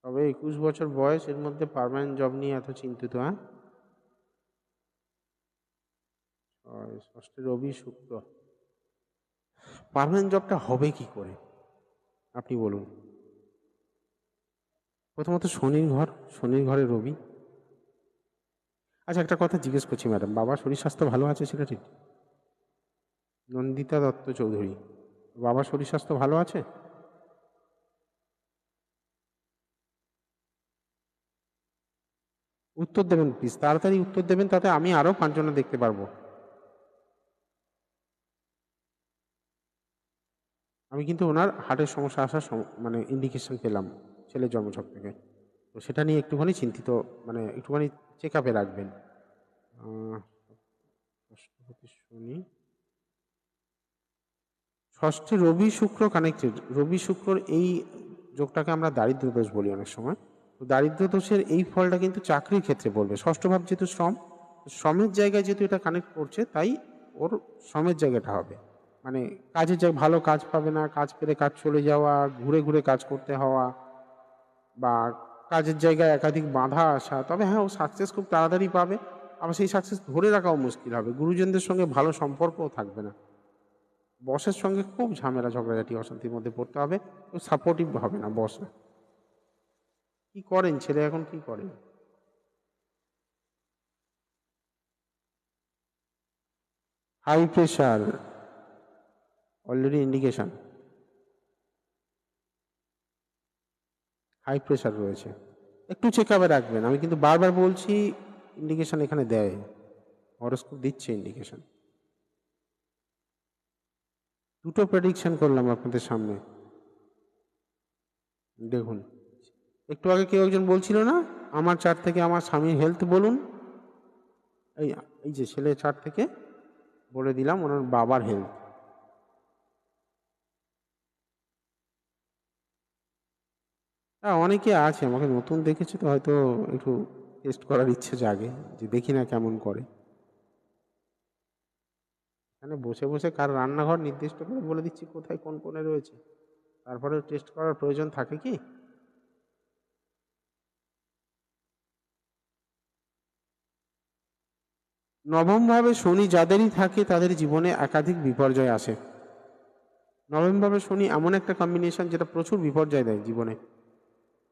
তবে 21 বছর বয়স, এর মধ্যে পার্মানেন্ট জব নিয়ে এত চিন্তিত? হ্যাঁ, ষষ্ঠী রবি শুক্র, পার্মানেন্ট জবটা হবে কি করে আপনি বলুন? প্রথমত শনির ঘরে রবি। আচ্ছা, একটা কথা জিজ্ঞেস করছি ম্যাডাম, বাবার শরীর স্বাস্থ্য ভালো আছে সেটা ঠিক? নন্দিতা দত্ত চৌধুরী, বাবার শরীর স্বাস্থ্য ভালো আছে? উত্তর দেবেন প্লিজ, তাড়াতাড়ি উত্তর দেবেন, তাতে আমি আরো 5 জনা দেখতে পারবো। আমি কিন্তু ওনার হার্টের সমস্যা আসার মানে ইন্ডিকেশন পেলাম ছেলের জন্মছক থেকে, তো সেটা নিয়ে একটুখানি চিন্তিত, মানে একটুখানি চেক আপে রাখবেন। ষষ্ঠপতি শনি, ষষ্ঠী রবি শুক্র কানেক্টেড। রবি শুক্রর এই যোগটাকে আমরা দারিদ্র দোষ বলি অনেক সময়। তো দারিদ্র দোষের এই ফলটা কিন্তু চাকরির ক্ষেত্রে পড়বে। ষষ্ঠ ভাব যেহেতু শ্রম, শ্রমের জায়গায় যেহেতু এটা কানেক্ট করছে, তাই ওর শ্রমের জায়গাটা হবে। মানে কাজের জায়গায় ভালো কাজ পাবে না, কাজ পেলে কাজ চলে যাওয়া, ঘুরে ঘুরে কাজ করতে হওয়া, বা কাজের জায়গায় একাধিক বাধা আসা। তবে হ্যাঁ, ও সাকসেস খুব তাড়াতাড়ি পাবে, আবার সেই সাকসেস ধরে রাখাও মুশকিল হবে। গুরুজনদের সঙ্গে ভালো সম্পর্কও থাকবে না। বসের সঙ্গে খুব ঝামেলা, ঝগড়াঝাটি, অশান্তির মধ্যে পড়তে হবে। কেউ সাপোর্টিভ হবে না বস। কি করেন ছেলে, এখন কি করেন? High pressure, already indication high pressure রয়েছে। একটু চেক আপে রাখবেন, আমি কিন্তু বারবার বলছি, ইন্ডিকেশন এখানে দেয়, হরোস্কোপ দিচ্ছে ইন্ডিকেশন। দুটো প্রেডিকশন করলাম আপনাদের সামনে, দেখুন। একটু আগে কেউ একজন বলছিল না, আমার চার্ট থেকে আমার স্বামীর হেলথ বলুন। এই এই যে ছেলের চার্ট থেকে বলে দিলাম ওনার বাবার হেলথ। হ্যাঁ, অনেকে আছে আমাকে নতুন দেখেছে তো, হয়তো একটু টেস্ট করার ইচ্ছে জাগে, যে দেখি না কেমন করে। এখানে বসে বসে কার রান্নাঘর নির্দিষ্ট করে বলে দিচ্ছি কোথায় কোন কোণে রয়েছে, তারপরে টেস্ট করার প্রয়োজন থাকে কি? নবম ভাবে শনি যাদেরই থাকে তাদের জীবনে একাধিক বিপর্যয় আসে। নবম ভাবে শনি এমন একটা কম্বিনেশন যেটা প্রচুর বিপর্যয় দেয় জীবনে।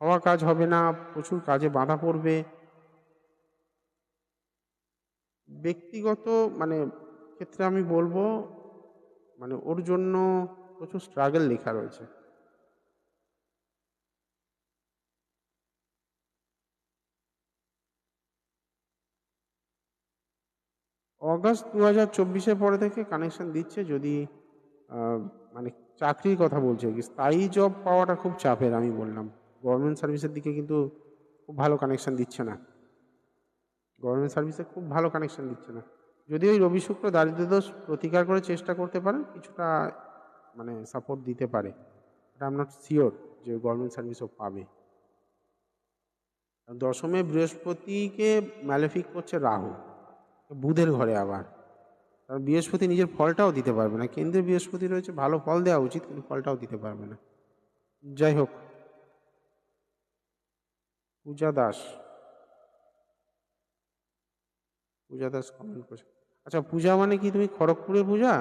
হওয়া কাজ হবে না, প্রচুর কাজে বাধা পড়বে। ব্যক্তিগত মানে ক্ষেত্রে আমি বলবো, মানে ওর জন্য প্রচুর স্ট্রাগল লেখা রয়েছে। অগাস্ট 2024-এর পরে থেকে কানেকশন দিচ্ছে, যদি আহ, মানে চাকরির কথা বলছে কি, স্থায়ী জব পাওয়াটা খুব চাপের। আমি বললাম গভর্নমেন্ট সার্ভিসের দিকে কিন্তু খুব ভালো কানেকশন দিচ্ছে না। গভর্নমেন্ট সার্ভিসে খুব ভালো কানেকশন দিচ্ছে না। যদি ওই রবি শুক্র দারিদ্র দোষ প্রতিকার করে চেষ্টা করতে পারেন, কিছুটা মানে সাপোর্ট দিতে পারে। এটা আই এম নট শিওর যে গভর্নমেন্ট সার্ভিসও পাবে। দশমে বৃহস্পতিকে ম্যালেফিক করছে রাহু, বুধের ঘরে আবার। কারণ বৃহস্পতি নিজের ফলটাও দিতে পারবে না, কেন্দ্রে বৃহস্পতি রয়েছে, ভালো ফল দেওয়া উচিত কিন্তু ফলটাও দিতে পারবে না। যাই হোক, পূজা দাস, পূজা দাস কমেন্ট করছে। আচ্ছা, পূজা মানে কি তুমি খড়গপুরে পূজা?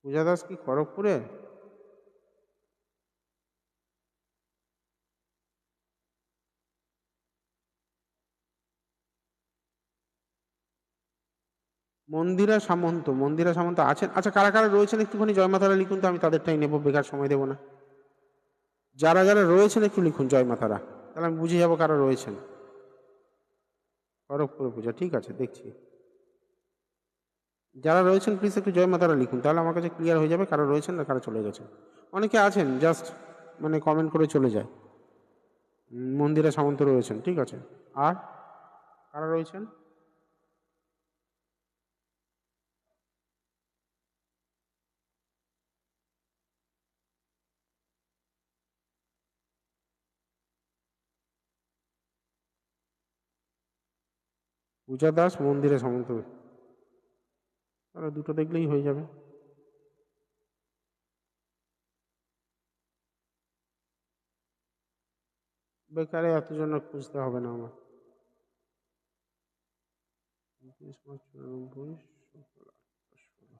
পূজা দাস কি খড়গপুরে? মন্দিরা সামন্ত, মন্দিরা সামন্ত আছেন? আচ্ছা, কারা কারা রয়েছেন একটুখানি জয় মাতারা লিখুন তো, আমি তাদেরটাই নেবো, বেকার সময় দেবো না। যারা যারা রয়েছেন একটু লিখুন জয় মাতারা, তাহলে আমি বুঝে যাবো কারা রয়েছেন। খড়গপুরে পূজা, ঠিক আছে, দেখছি। যারা রয়েছেন প্লিজ একটু জয় মাতারা লিখুন, তাহলে আমার কাছে ক্লিয়ার হয়ে যাবে কারা রয়েছেন না কারা চলে গেছেন। অনেকে আছেন জাস্ট মানে কমেন্ট করে চলে যায়। মন্দিরা সামন্ত রয়েছেন, ঠিক আছে। আর কারা রয়েছেন? পূজা দাস, মন্দিরা সামন্ত, তাহলে দুটো দেখলেই হয়ে যাবে। বেকারে এত জন্য খুঁজতে হবে না আমার। 29, 94, 16।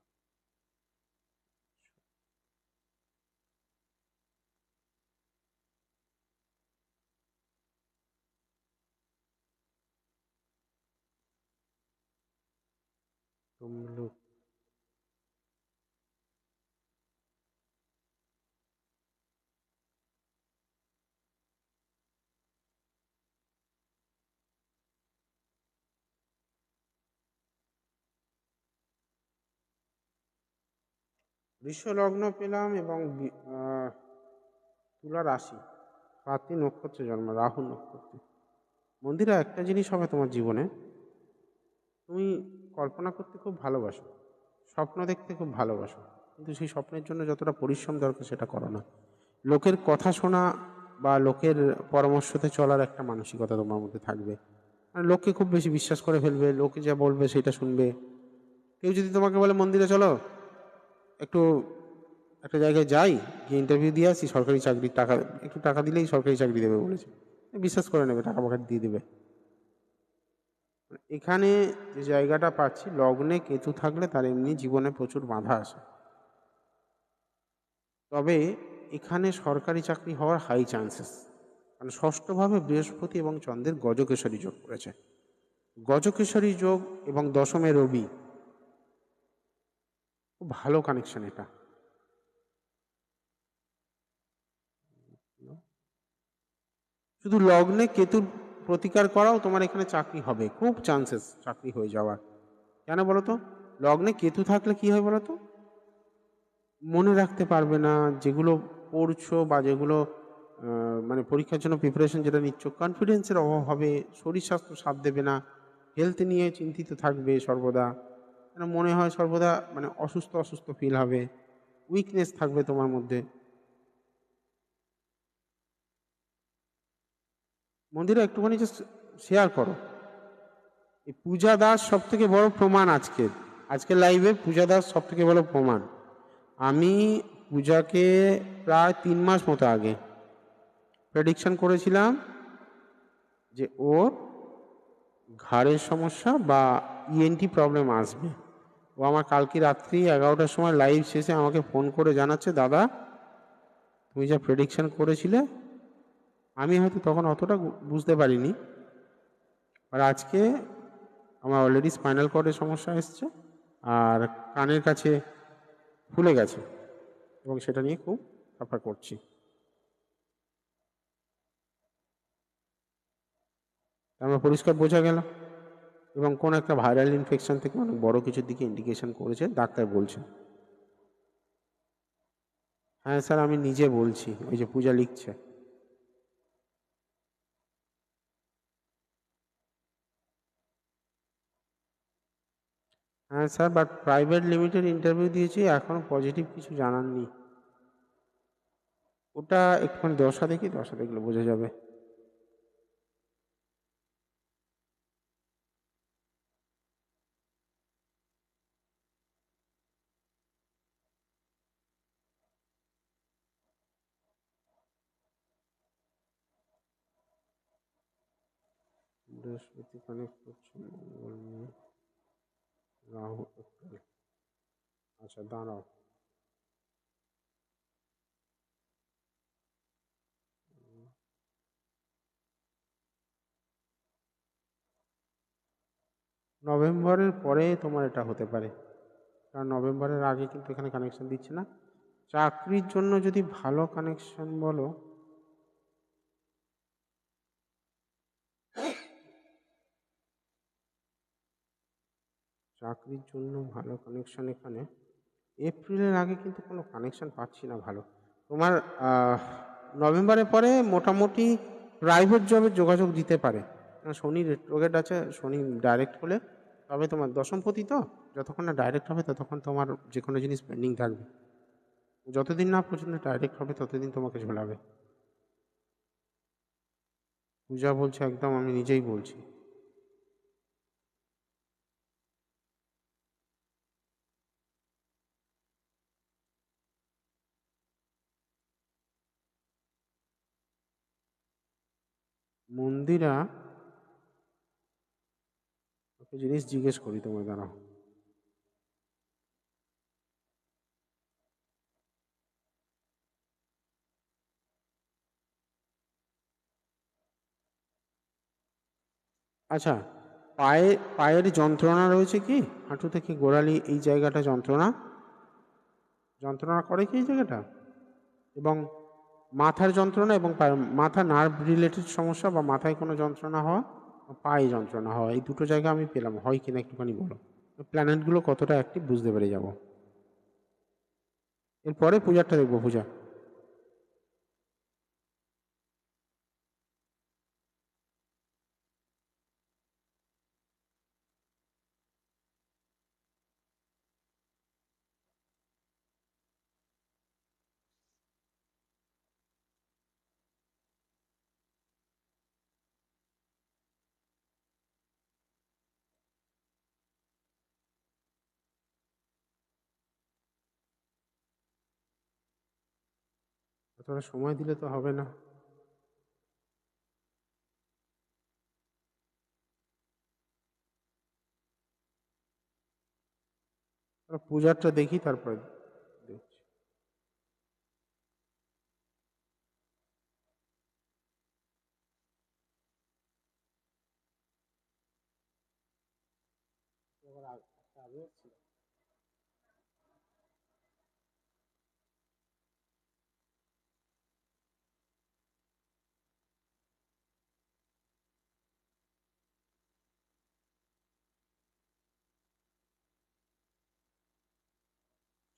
তমলুক। বৃষ লগ্ন পেলাম এবং তুলা রাশি, স্বাতী নক্ষত্রে জন্ম, রাহু নক্ষত্রে। মন্দিরা, একটা জিনিস হবে তোমার জীবনে, তুমি কল্পনা করতে খুব ভালোবাসো, স্বপ্ন দেখতে খুব ভালোবাসো, কিন্তু সেই স্বপ্নের জন্য যতটা পরিশ্রম দরকার সেটা করো না। লোকের কথা শোনা বা লোকের পরামর্শতে চলার একটা মানসিকতা তোমার মধ্যে থাকবে। মানে লোককে খুব বেশি বিশ্বাস করে ফেলবে, লোকে যা বলবে সেটা শুনবে। কেউ যদি তোমাকে বলে মন্দিরে চলো, একটু একটা জায়গায় যাই, গিয়ে ইন্টারভিউ দিয়ে আসি, সরকারি চাকরির টাকা, একটু টাকা দিলেই সরকারি চাকরি দেবে বলেছে, বিশ্বাস করে নেবে, টাকা ফাকা দিয়ে দেবে। এখানে যে জায়গাটা পাচ্ছি, লগ্নে কেতু থাকলে তার এমনি জীবনে প্রচুর বাধা আসে। তবে এখানে সরকারি চাকরি হওয়ার হাই চান্সেস, কারণ ষষ্ঠভাবে বৃহস্পতি এবং চন্দ্রের গজকেশরী যোগ করেছে। গজকেশরী যোগ এবং দশমে রবি, খুব ভালো কানেকশন এটা। শুধু লগ্নে কেতুর প্রতিকার করাও তোমার এখানে চাকরি হবে, খুব চান্সেস চাকরি হয়ে যাওয়ার। কেন বলো তো? লগ্নে কেতু থাকলে কি হয় বলো তো? মনে রাখতে পারবে না যেগুলো পড়ছো বা যেগুলো মানে পরীক্ষার জন্য প্রিপারেশন যেটা নিচ্ছ, কনফিডেন্সের অভাব হবে, শরীর স্বাস্থ্য সাথ দেবে না, হেলথ নিয়ে চিন্তিত থাকবে সর্বদা, যেন মনে হয় সর্বদা মানে অসুস্থ অসুস্থ ফিল হবে, উইকনেস থাকবে তোমার মধ্যে। মন্দিরে একটুখানি জাস্ট শেয়ার করো। এই পূজা দাস সব থেকে বড় প্রমাণ আজকের, আজকের লাইভে পূজা দাস সব থেকে বড় প্রমাণ। আমি পূজাকে প্রায় 3 মাস মতো আগে প্রেডিকশন করেছিলাম যে ওর ঘাড়ের সমস্যা বা ইএনটি প্রবলেম আসবে। ও আমার কালকে রাত্রি 11টার সময় লাইভ শেষে আমাকে ফোন করে জানাচ্ছে, দাদা তুমি যা প্রেডিকশন করেছিলে, আমি হয়তো তখন অতটা বুঝতে পারিনি, আর আজকে আমার অলরেডি স্পাইনাল কর্ডের সমস্যা এসছে, আর কানের কাছে ফুলে গেছে, এবং সেটা নিয়ে খুব সাফার করছি। আমার পরিষ্কার বোঝা গেল, এবং কোন একটা ভাইরাল ইনফেকশন থেকে অনেক বড় কিছুর দিকে ইন্ডিকেশন করেছে ডাক্তার বলছে। হ্যাঁ স্যার, আমি নিজে বলছি, ওই যে পূজা লিখছে। হ্যাঁ sir, but private limited interview দিয়েছি, এখনো পজিটিভ কিছু জানাননি। ওটা একটুখানি দশা দেখি, দশা দেখলে বোঝা যাবে। বৃহস্পতি কানেক্ট করছে মঙ্গল নিয়ে, রাহু এপ্রিল। আচ্ছা দাঁড়াও, নভেম্বরের পরে তোমার এটা হতে পারে, কারণ নভেম্বরের আগে কিন্তু এখানে কানেকশন দিচ্ছে না। চাকরির জন্য যদি ভালো কানেকশন বলো, চাকরির জন্য ভালো কানেকশন এখানে এপ্রিলের আগে কিন্তু কোনো কানেকশন পাচ্ছি না ভালো। তোমার নভেম্বরের পরে মোটামুটি প্রাইভেট জবের যোগাযোগ দিতে পারে, কারণ শনি রেট্রোগেট আছে, শনি ডাইরেক্ট হলে তবে তোমার দশমপতি তো, যতক্ষণ না ডাইরেক্ট হবে ততক্ষণ তোমার যে কোনো জিনিস পেন্ডিং থাকবে, যতদিন না পর্যন্ত ডাইরেক্ট হবে ততদিন তোমাকে ঝোলাবে। পূজা বলছে একদম, আমি নিজেই বলছি। মন্দিরা, একটা জিনিস জিজ্ঞেস করি তোমায়, দাঁড়াও। আচ্ছা, পায়ের যন্ত্রণা রয়েছে কি? হাঁটু থেকে গোড়ালি এই জায়গাটা যন্ত্রণা যন্ত্রণা করে কি এই জায়গাটা? এবং মাথার যন্ত্রণা এবং মাথা নার্ভ রিলেটেড সমস্যা বা মাথায় কোনো যন্ত্রণা হওয়া, পায়ে যন্ত্রণা হওয়া, এই দুটো জায়গা আমি পেলাম, হয় কিনা একটুখানি বলো। প্ল্যানেটগুলো কতটা অ্যাক্টিভ বুঝতে পেরে যাব। এরপরে পূজারটা দেখবো, পূজা। অতটা সময় দিলে তো হবে না। পূজারটা দেখি তারপরে দেখছি।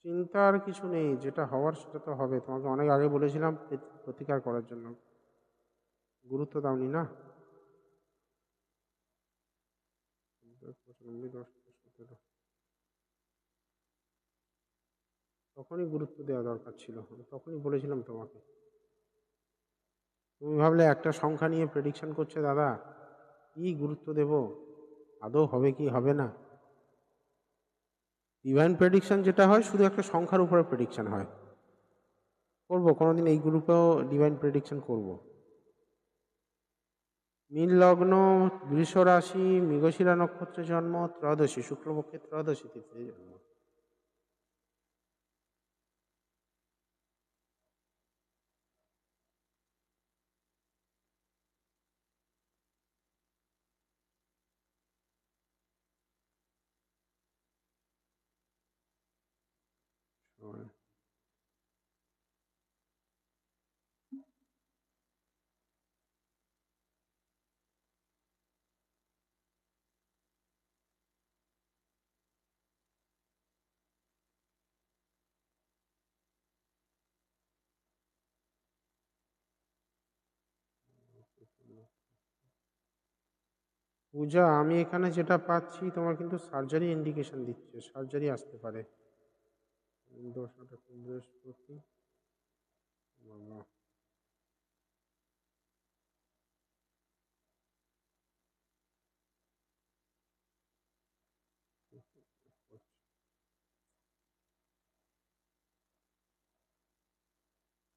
চিন্তা আর কিছু নেই, যেটা হওয়ার সেটা তো হবে। তোমাকে অনেক আগে বলেছিলাম প্রতিকার করার জন্য, গুরুত্ব দাওনি না। 95, 10, 17, তখনই গুরুত্ব দেওয়া দরকার ছিল, আমি তখনই বলেছিলাম তোমাকে। তুমি ভাবলে একটা সংখ্যা নিয়ে প্রেডিকশন করছে দাদা, কি গুরুত্ব দেব, আদৌ হবে কি হবে না। ডিভাইন প্রেডিকশন যেটা হয় শুধু একটা সংখ্যার উপরে প্রেডিকশন হয়। করবো কোনোদিন এই গ্রুপেও ডিভাইন প্রেডিকশন করব। মীন লগ্ন, বৃষ রাশি, মৃগশিরা নক্ষত্রে জন্ম, ত্রয়োদশী, শুক্লপক্ষের ত্রয়োদশী তিথিতে জন্ম। পূজা, আমি এখানে যেটা পাচ্ছি তোমার কিন্তু সার্জারি ইন্ডিকেশন দিচ্ছে, সার্জারি আসতে পারে। দশাটা বৃহস্পতি, বাবা।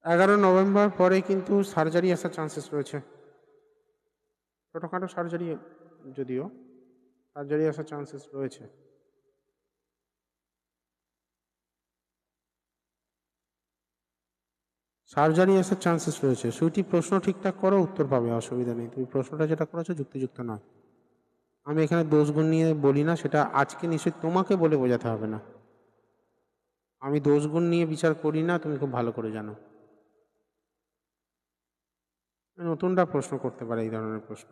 11 নভেম্বর পরে কিন্তু সার্জারি আসার চান্সেস রয়েছে, ছোটোখাটো সার্জারি, যদিও সার্জারি আসার চান্সেস রয়েছে। সার্জারি আসার চান্সেস রয়েছে। সুইটি, প্রশ্ন ঠিকঠাক করো, উত্তর পাবে, অসুবিধা নেই। তুমি প্রশ্নটা যেটা করেছো যুক্তিযুক্ত নয়। আমি এখানে দোষগুণ নিয়ে বলি না, সেটা আজকে নিশ্চয়ই তোমাকে বলে বোঝাতে হবে না। আমি দোষগুণ নিয়ে বিচার করি না, তুমি খুব ভালো করে জানো। নতুনটা প্রশ্ন করতে পারে এই ধরনের প্রশ্ন।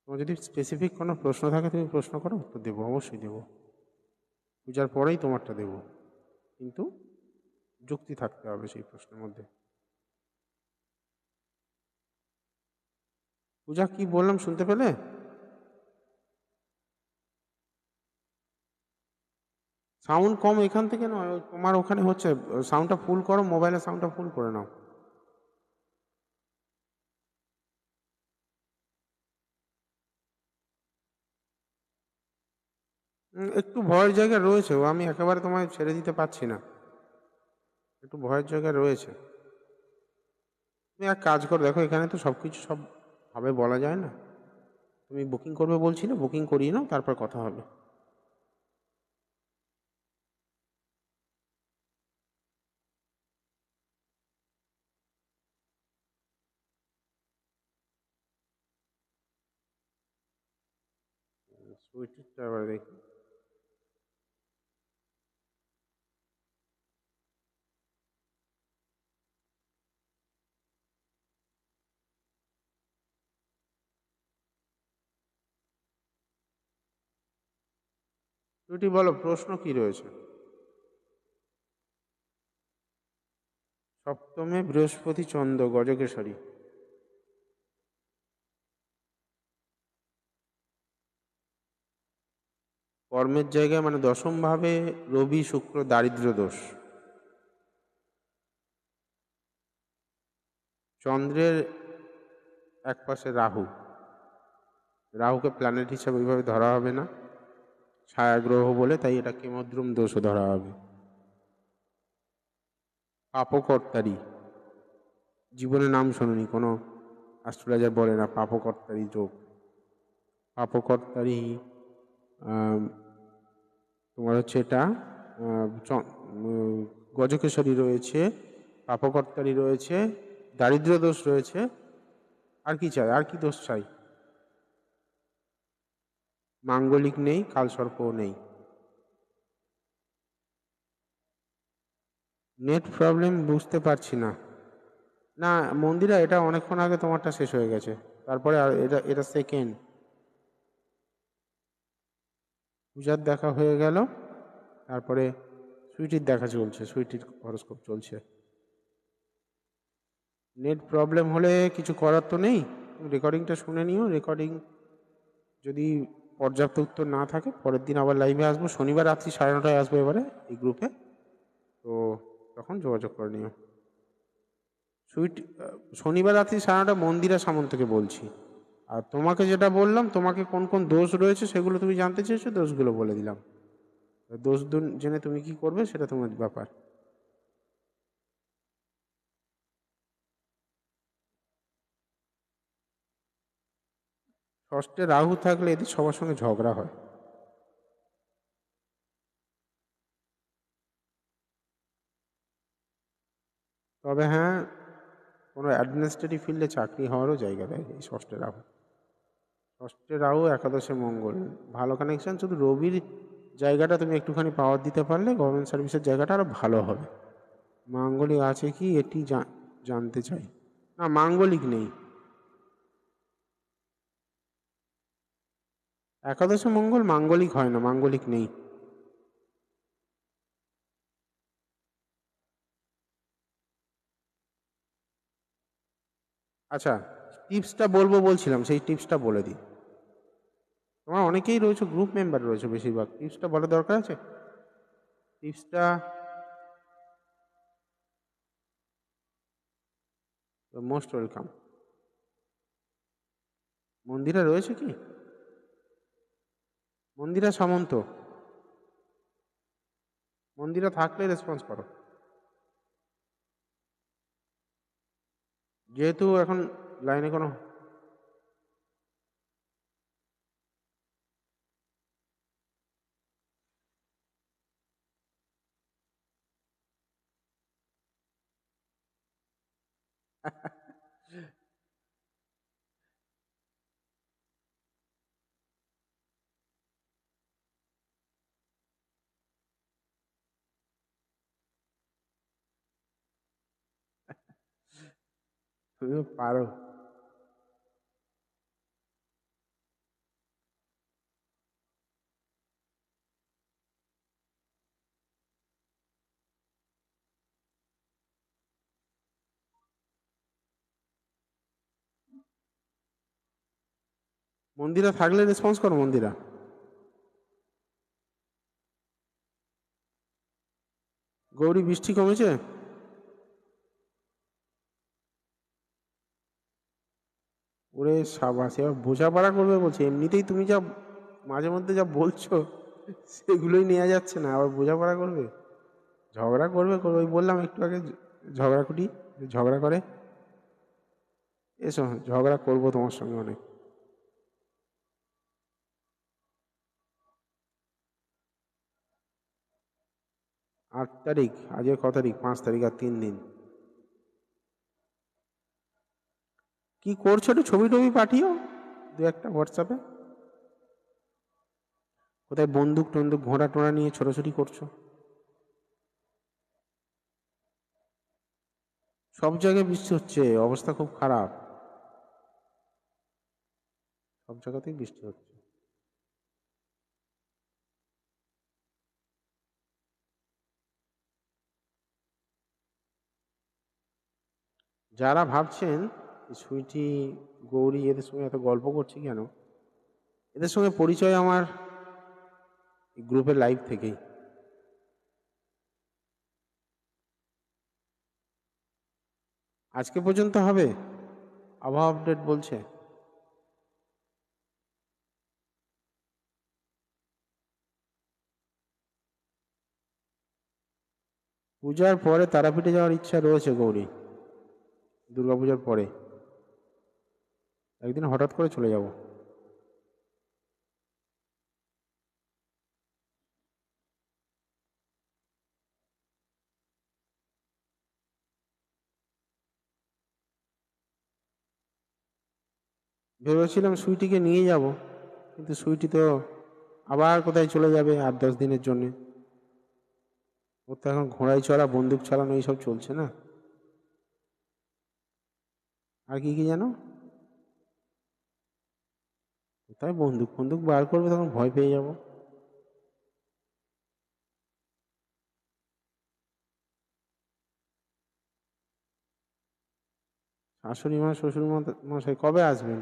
তোমার যদি স্পেসিফিক কোনো প্রশ্ন থাকে তুমি প্রশ্ন করো, উত্তর দেবো, অবশ্যই দেবো। পূজার পরেই তোমারটা দেবো, কিন্তু যুক্তি থাকতে হবে সেই প্রশ্নের মধ্যে। পূজা, কি বললাম শুনতে পেলে? সাউন্ড কম এখান থেকে নয়, ওই তোমার ওখানে হচ্ছে। সাউন্ডটা ফুল করো, মোবাইলের সাউন্ডটা ফুল করে নাও। একটু ভয়ের জায়গা রয়েছে, ও আমি একেবারে তোমায় ছেড়ে দিতে পারছি না, একটু ভয়ের জায়গা রয়েছে। তুমি এক কাজ করো, দেখো এখানে তো সব কিছু সবভাবে বলা যায় না। তুমি বুকিং করবে বলছিলে, বুকিং করিয়ে নাও, তারপর কথা হবে। সুইচটা এবার দেখি। সুইটি বলো, প্রশ্ন কি রয়েছে? সপ্তমে বৃহস্পতি চন্দ্র গজকেশরী। কর্মের জায়গায় মানে দশম ভাবে রবি শুক্র, দারিদ্র দোষ। চন্দ্রের এক পাশে রাহু, রাহুকে প্ল্যানেট হিসাবে ওইভাবে ধরা হবে না, ছায়া গ্রহ বলে, তাই এটা কেমদ্রুম দোষও ধরা হবে। পাপকর্তারি, জীবনে নাম শোনোনি, কোনো অ্যাস্ট্রোলজার বলে না পাপকর্তারি যোগ। পাপকর্তারি তোমার হচ্ছে এটা গজকেশরী রয়েছে, পাপকর্তারি রয়েছে, দারিদ্র দোষ রয়েছে। আর কি চাই, আর কি দোষ চাই? মাঙ্গলিক নেই, কালসর্পও নেই। নেট প্রবলেম বুঝতে পারছি না। না মন্দিরা, এটা অনেকক্ষণ আগে তোমারটা শেষ হয়ে গেছে, তারপরে আর এটা এটা সেকেন্ড। পূজার দেখা হয়ে গেল, তারপরে সুইটির দেখা চলছে, সুইটির হরস্কোপ চলছে। নেট প্রবলেম হলে কিছু করার তো নেই, রেকর্ডিংটা শুনে নিও। রেকর্ডিং যদি পর্যাপ্ত উত্তর না থাকে, পরের দিন আবার লাইভে আসবো, শনিবার রাত্রি 9:30টায় আসবো এবারে এই গ্রুপে, তো তখন যোগাযোগ করে নিও। সুইট শনিবার রাত্রি 9:30 মন্দিরা সামন্তকে বলছি। আর তোমাকে যেটা বললাম, তোমাকে কোন কোন দোষ রয়েছে সেগুলো তুমি জানতে চেয়েছো, দোষগুলো বলে দিলাম। দোষ জেনে তুমি কি করবে সেটা তোমার ব্যাপার। ষষ্ঠে রাহু থাকলে এদের সবার সঙ্গে ঝগড়া হয়। তবে হ্যাঁ, কোনো অ্যাডমিনিস্ট্রেটিভ ফিল্ডে চাকরি হওয়ারও জায়গা দেয় এই ষষ্ঠে রাহু। ষষ্ঠে রাহু, একাদশে মঙ্গল, ভালো কানেকশন। শুধু রবির জায়গাটা তুমি একটুখানি পাওয়ার দিতে পারলে গভর্নমেন্ট সার্ভিসের জায়গাটা আরো ভালো হবে। মাঙ্গলিক আছে কি এটি জানতে চাই। না মাঙ্গলিক নেই, একাদশে মঙ্গল মাঙ্গলিক হয় না, মাঙ্গলিক নেই। আচ্ছা, টিপসটা বলবো বলছিলাম, সেই টিপসটা বলে দিই। তোমার অনেকেই রয়েছে, গ্রুপ মেম্বার রয়েছে বেশিরভাগ, টিপসটা বলার দরকার আছে। টিপসটা মোস্ট ওয়েলকাম। মন্দিরা রয়েছে কি? মন্দিরা সামন্ত, মন্দিরা থাকলে রেসপন্স করো। যেহেতু এখন লাইনে কোনো তুমিও পারো। মন্দিরা থাকলে রেসপন্স করো। মন্দিরা, গৌরী বৃষ্টি কমেছে? ওরে সাবাস, এবার বোঝাপড়া করবে বলছে। এমনিতেই তুমি যা মাঝে মধ্যে যা বলছো সেগুলোই নেওয়া যাচ্ছে না, আবার বোঝাপড়া করবে? ঝগড়া করবে করবে, ওই বললাম একটু আগে, ঝগড়াকুটি, ঝগড়া করে। এসো, ঝগড়া করবো তোমার সঙ্গে অনেক। 8 তারিখ, আজকে ক তারিখ? 5 তারিখ, আর 3 দিন। কি করছো একটু ছবি টবি পাঠিও, দু একটা হোয়াটসঅ্যাপে। কোথায় বন্দুক টন্দুক ঘোড়া টোড়া নিয়ে ছোটাছুটি করছো? সব জায়গায় বৃষ্টি হচ্ছে, অবস্থা খুব খারাপ, সব জায়গাতেই বৃষ্টি হচ্ছে। যারা ভাবছেন সুইটি, গৌরী এদের সঙ্গে এত গল্প করছি কেন, এদের সঙ্গে পরিচয় আমার গ্রুপের লাইভ থেকেই। আজকে পর্যন্ত হবে, আবহাওয়া আপডেট বলছে। পূজার পরে তারাপীঠে যাওয়ার ইচ্ছা রয়েছে গৌরী, দুর্গাপূজার পরে একদিন হঠাৎ করে চলে যাব। ভেবেছিলাম সুইটিকে নিয়ে যাব, কিন্তু সুইটি তো আবার কোথায় চলে যাবে 8-10 দিনের জন্য। ওর তো এখন ঘোড়ায় চড়া, বন্দুক চালানো এইসব চলছে না। আর কি কি জানো, কোথায় বন্দুক ফন্দুক বার করবে, তখন ভয় পেয়ে যাব। শাশুড়ি মা শ্বশুর মশাই কবে আসবেন?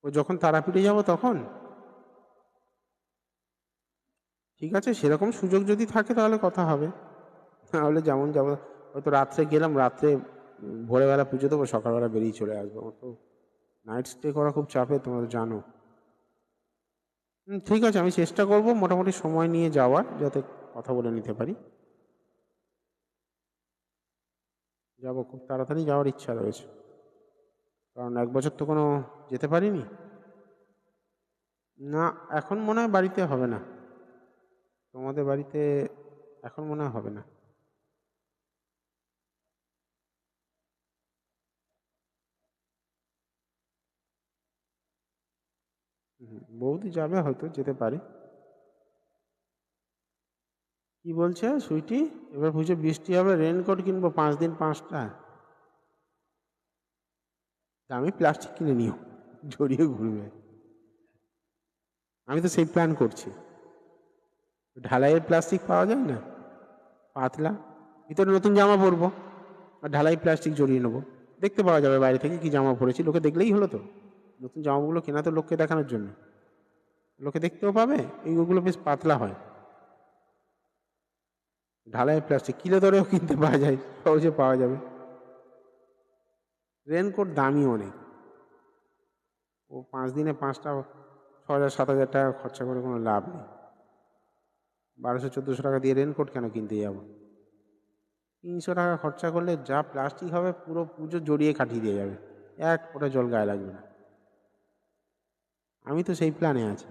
ও যখন তারাপীঠে যাব তখন। ঠিক আছে, সেরকম সুযোগ যদি থাকে তাহলে কথা হবে, তাহলে যেমন যাবো। হয়তো রাত্রে গেলাম, রাত্রে ভোরবেলা পুজো দেবো, সকালবেলা বেরিয়ে চলে আসবো। আমার তো নাইট স্টে করা খুব চাপে, তোমরা তো জানো। ঠিক আছে, আমি চেষ্টা করব মোটামুটি সময় নিয়ে যাওয়ার, যাতে কথা বলে নিতে পারি। যাবো, খুব তাড়াতাড়ি যাওয়ার ইচ্ছা রয়েছে, কারণ 1 বছর তো কোনো যেতে পারিনি। না, এখন মনে হয় বাড়িতে হবে না, তোমাদের বাড়িতে এখন মনে হয় হবে না। বৌদি যাবে, হয়তো যেতে পারে। কি বলছে সুইটি? এবার বুঝে বৃষ্টি হবে, রেনকোট কিনবো 5 দিন 5টা। দামি প্লাস্টিক কিনে নিও, জড়িয়ে ঘুরবে। আমি তো সেই প্ল্যান করছি। ঢালাইয়ের প্লাস্টিক পাওয়া যায় না, পাতলা, ভিতরে নতুন জামা পরবো, আর ঢালাই প্লাস্টিক জড়িয়ে নেবো। দেখতে পাওয়া যাবে বাইরে থেকে কি জামা পরেছি, লোকে দেখলেই হলো তো। নতুন জামাগুলো কেনা তো লোককে দেখানোর জন্য, লোকে দেখতেও পাবে। এইগুলো বেশ পাতলা হয়, ঢালাই প্লাস্টিক, কিলো দরেও কিনতে পাওয়া যায়, সহজে পাওয়া যাবে। রেনকোট দামি অনেক, ও 5 দিনে 5টা 6,000 7,000 টাকা খরচা করে কোনো লাভ নেই। 1200-1400 টাকা দিয়ে রেনকোট কেন কিনতে যাব? 300 টাকা খরচা করলে যা প্লাস্টিক হবে, পুরো পুজো জড়িয়ে কাটিয়ে দিয়ে যাবে, এক ফোঁটা জল গায়ে লাগবে না। আমি তো সেই প্ল্যানে আছি।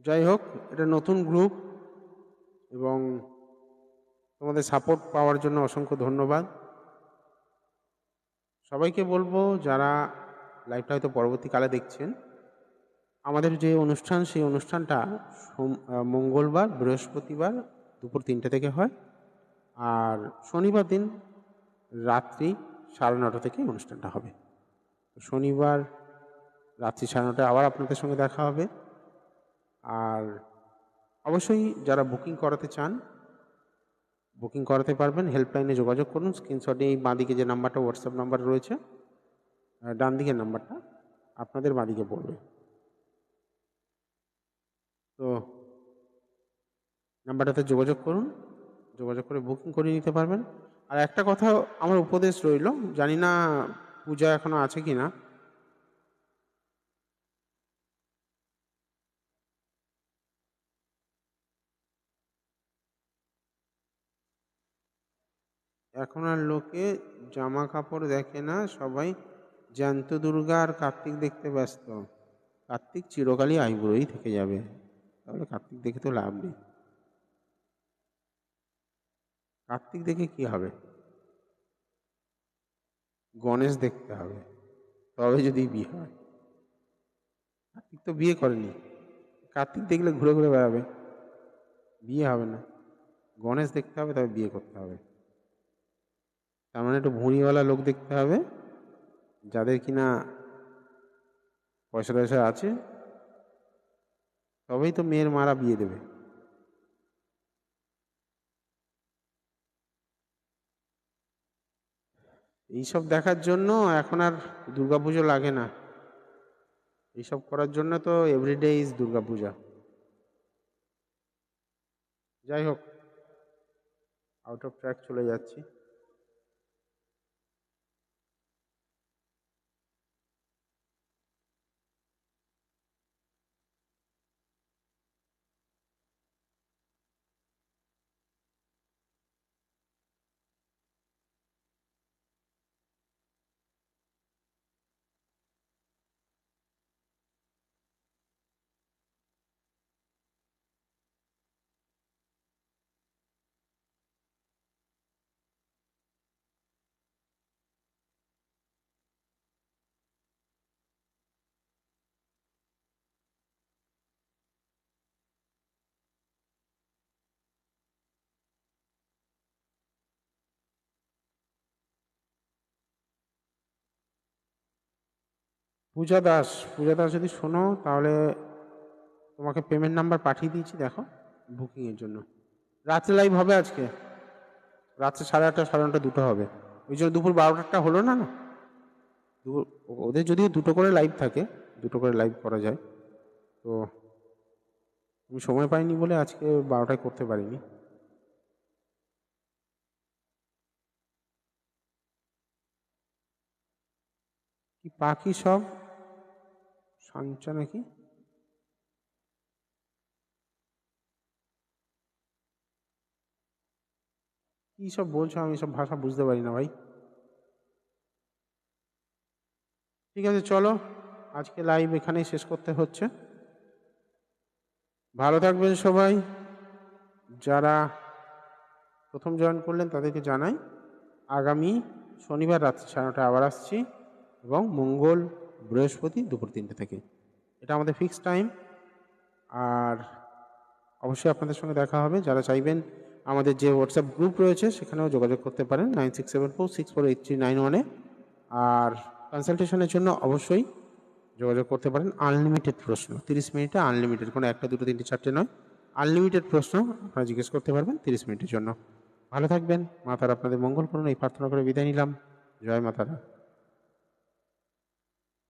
যাই হোক, এটা নতুন গ্রুপ, এবং তোমাদের সাপোর্ট পাওয়ার জন্য অসংখ্য ধন্যবাদ। সবাইকে বলবো, যারা লাইভটা হয়তো পরবর্তীকালে দেখছেন, আমাদের যে অনুষ্ঠান, সেই অনুষ্ঠানটা মঙ্গলবার, বৃহস্পতিবার দুপুর 3টে থেকে হয়, আর শনিবার দিন রাত্রি 9:30 থেকে অনুষ্ঠানটা হবে। শনিবার রাত্রি 9:30 আবার আপনাদের সঙ্গে দেখা হবে। আর অবশ্যই যারা বুকিং করাতে চান, বুকিং করাতে পারবেন, হেল্পলাইনে যোগাযোগ করুন। স্ক্রিনশটে এই বাঁদিকে যে নাম্বারটা, হোয়াটসঅ্যাপ নাম্বার রয়েছে, ডান দিকের নাম্বারটা আপনাদের বাঁদিকে পড়বে, তো নাম্বারটাতে যোগাযোগ করুন, যোগাযোগ করে বুকিং করে নিতে পারবেন। আর একটা কথা আমার উপদেশ রইল, জানি না পূজা এখনো আছে কি না। এখন আর লোকে জামা কাপড় দেখে না, সবাই জ্যান্ত দুর্গা আর কার্তিক দেখতে ব্যস্ত। কার্তিক চিরকালই আইবুড়োই থেকে যাবে, তাহলে কার্তিক দেখে তো লাভ নেই। কার্তিক দেখে কি হবে? গণেশ দেখতে হবে, তবে যদি বিয়ে হয়। কার্তিক তো বিয়ে করেনি, কার্তিক দেখলে ঘুরে ঘুরে বেড়াবে, বিয়ে হবে না। গণেশ দেখতে হবে, তবে বিয়ে করতে হবে। তার মানে একটু ভুঁড়িওয়ালা লোক দেখতে হবে, যাদের কিনা পয়সা টয়সা আছে, তবেই তো মেয়ের মারা বিয়ে দেবে। এইসব দেখার জন্য এখন আর দুর্গাপুজো লাগে না। এইসব করার জন্য তো এভরিডে ইজ দুর্গাপূজা। যাই হোক, আউট অফ ট্র্যাক চলে যাচ্ছি। পূজা দাস, পূজা দাস যদি শোনো তাহলে তোমাকে পেমেন্ট নাম্বার পাঠিয়ে দিয়েছি, দেখো বুকিংয়ের জন্য। রাত্রে লাইভ হবে আজকে, রাত্রে 8:30 9:30 দুটো হবে। ওই জন্য দুপুর 12টারটা হলো না। না, ওদের যদিও দুটো করে লাইভ থাকে, দুটো করে লাইভ করা যায়, তো আমি সময় পাইনি বলে আজকে 12টায় করতে পারিনি। কি পাখি সব সাঞ্চা নাকি? কি সব বলছো, আমি সব ভাষা বুঝতে পারি না ভাই। ঠিক আছে, চলো আজকে লাইভ এখানেই শেষ করতে হচ্ছে। ভালো থাকবেন সবাই। যারা প্রথম জয়েন করলেন তাদেরকে জানাই আগামী শনিবার রাত্রি 9:30 আবার আসছি, এবং মঙ্গল বৃহস্পতি দুপুর 3টে থেকে। এটা আমাদের ফিক্সড টাইম। আর অবশ্যই আপনাদের সঙ্গে দেখা হবে। যারা চাইবেন আমাদের যে হোয়াটসঅ্যাপ গ্রুপ রয়েছে সেখানেও যোগাযোগ করতে পারেন 9674648391-এ। আর কনসালটেশনের জন্য অবশ্যই যোগাযোগ করতে পারেন। আনলিমিটেড প্রশ্ন, 30 মিনিটে আনলিমিটেড, কোনো 1টা 2টো 3টে 4টে নয়, আনলিমিটেড প্রশ্ন আপনারা জিজ্ঞেস করতে পারবেন 30 মিনিটের জন্য। ভালো থাকবেন, মা তারা আপনাদের মঙ্গল করুন, এই প্রার্থনা করে বিদায় নিলাম। জয় মা তারা।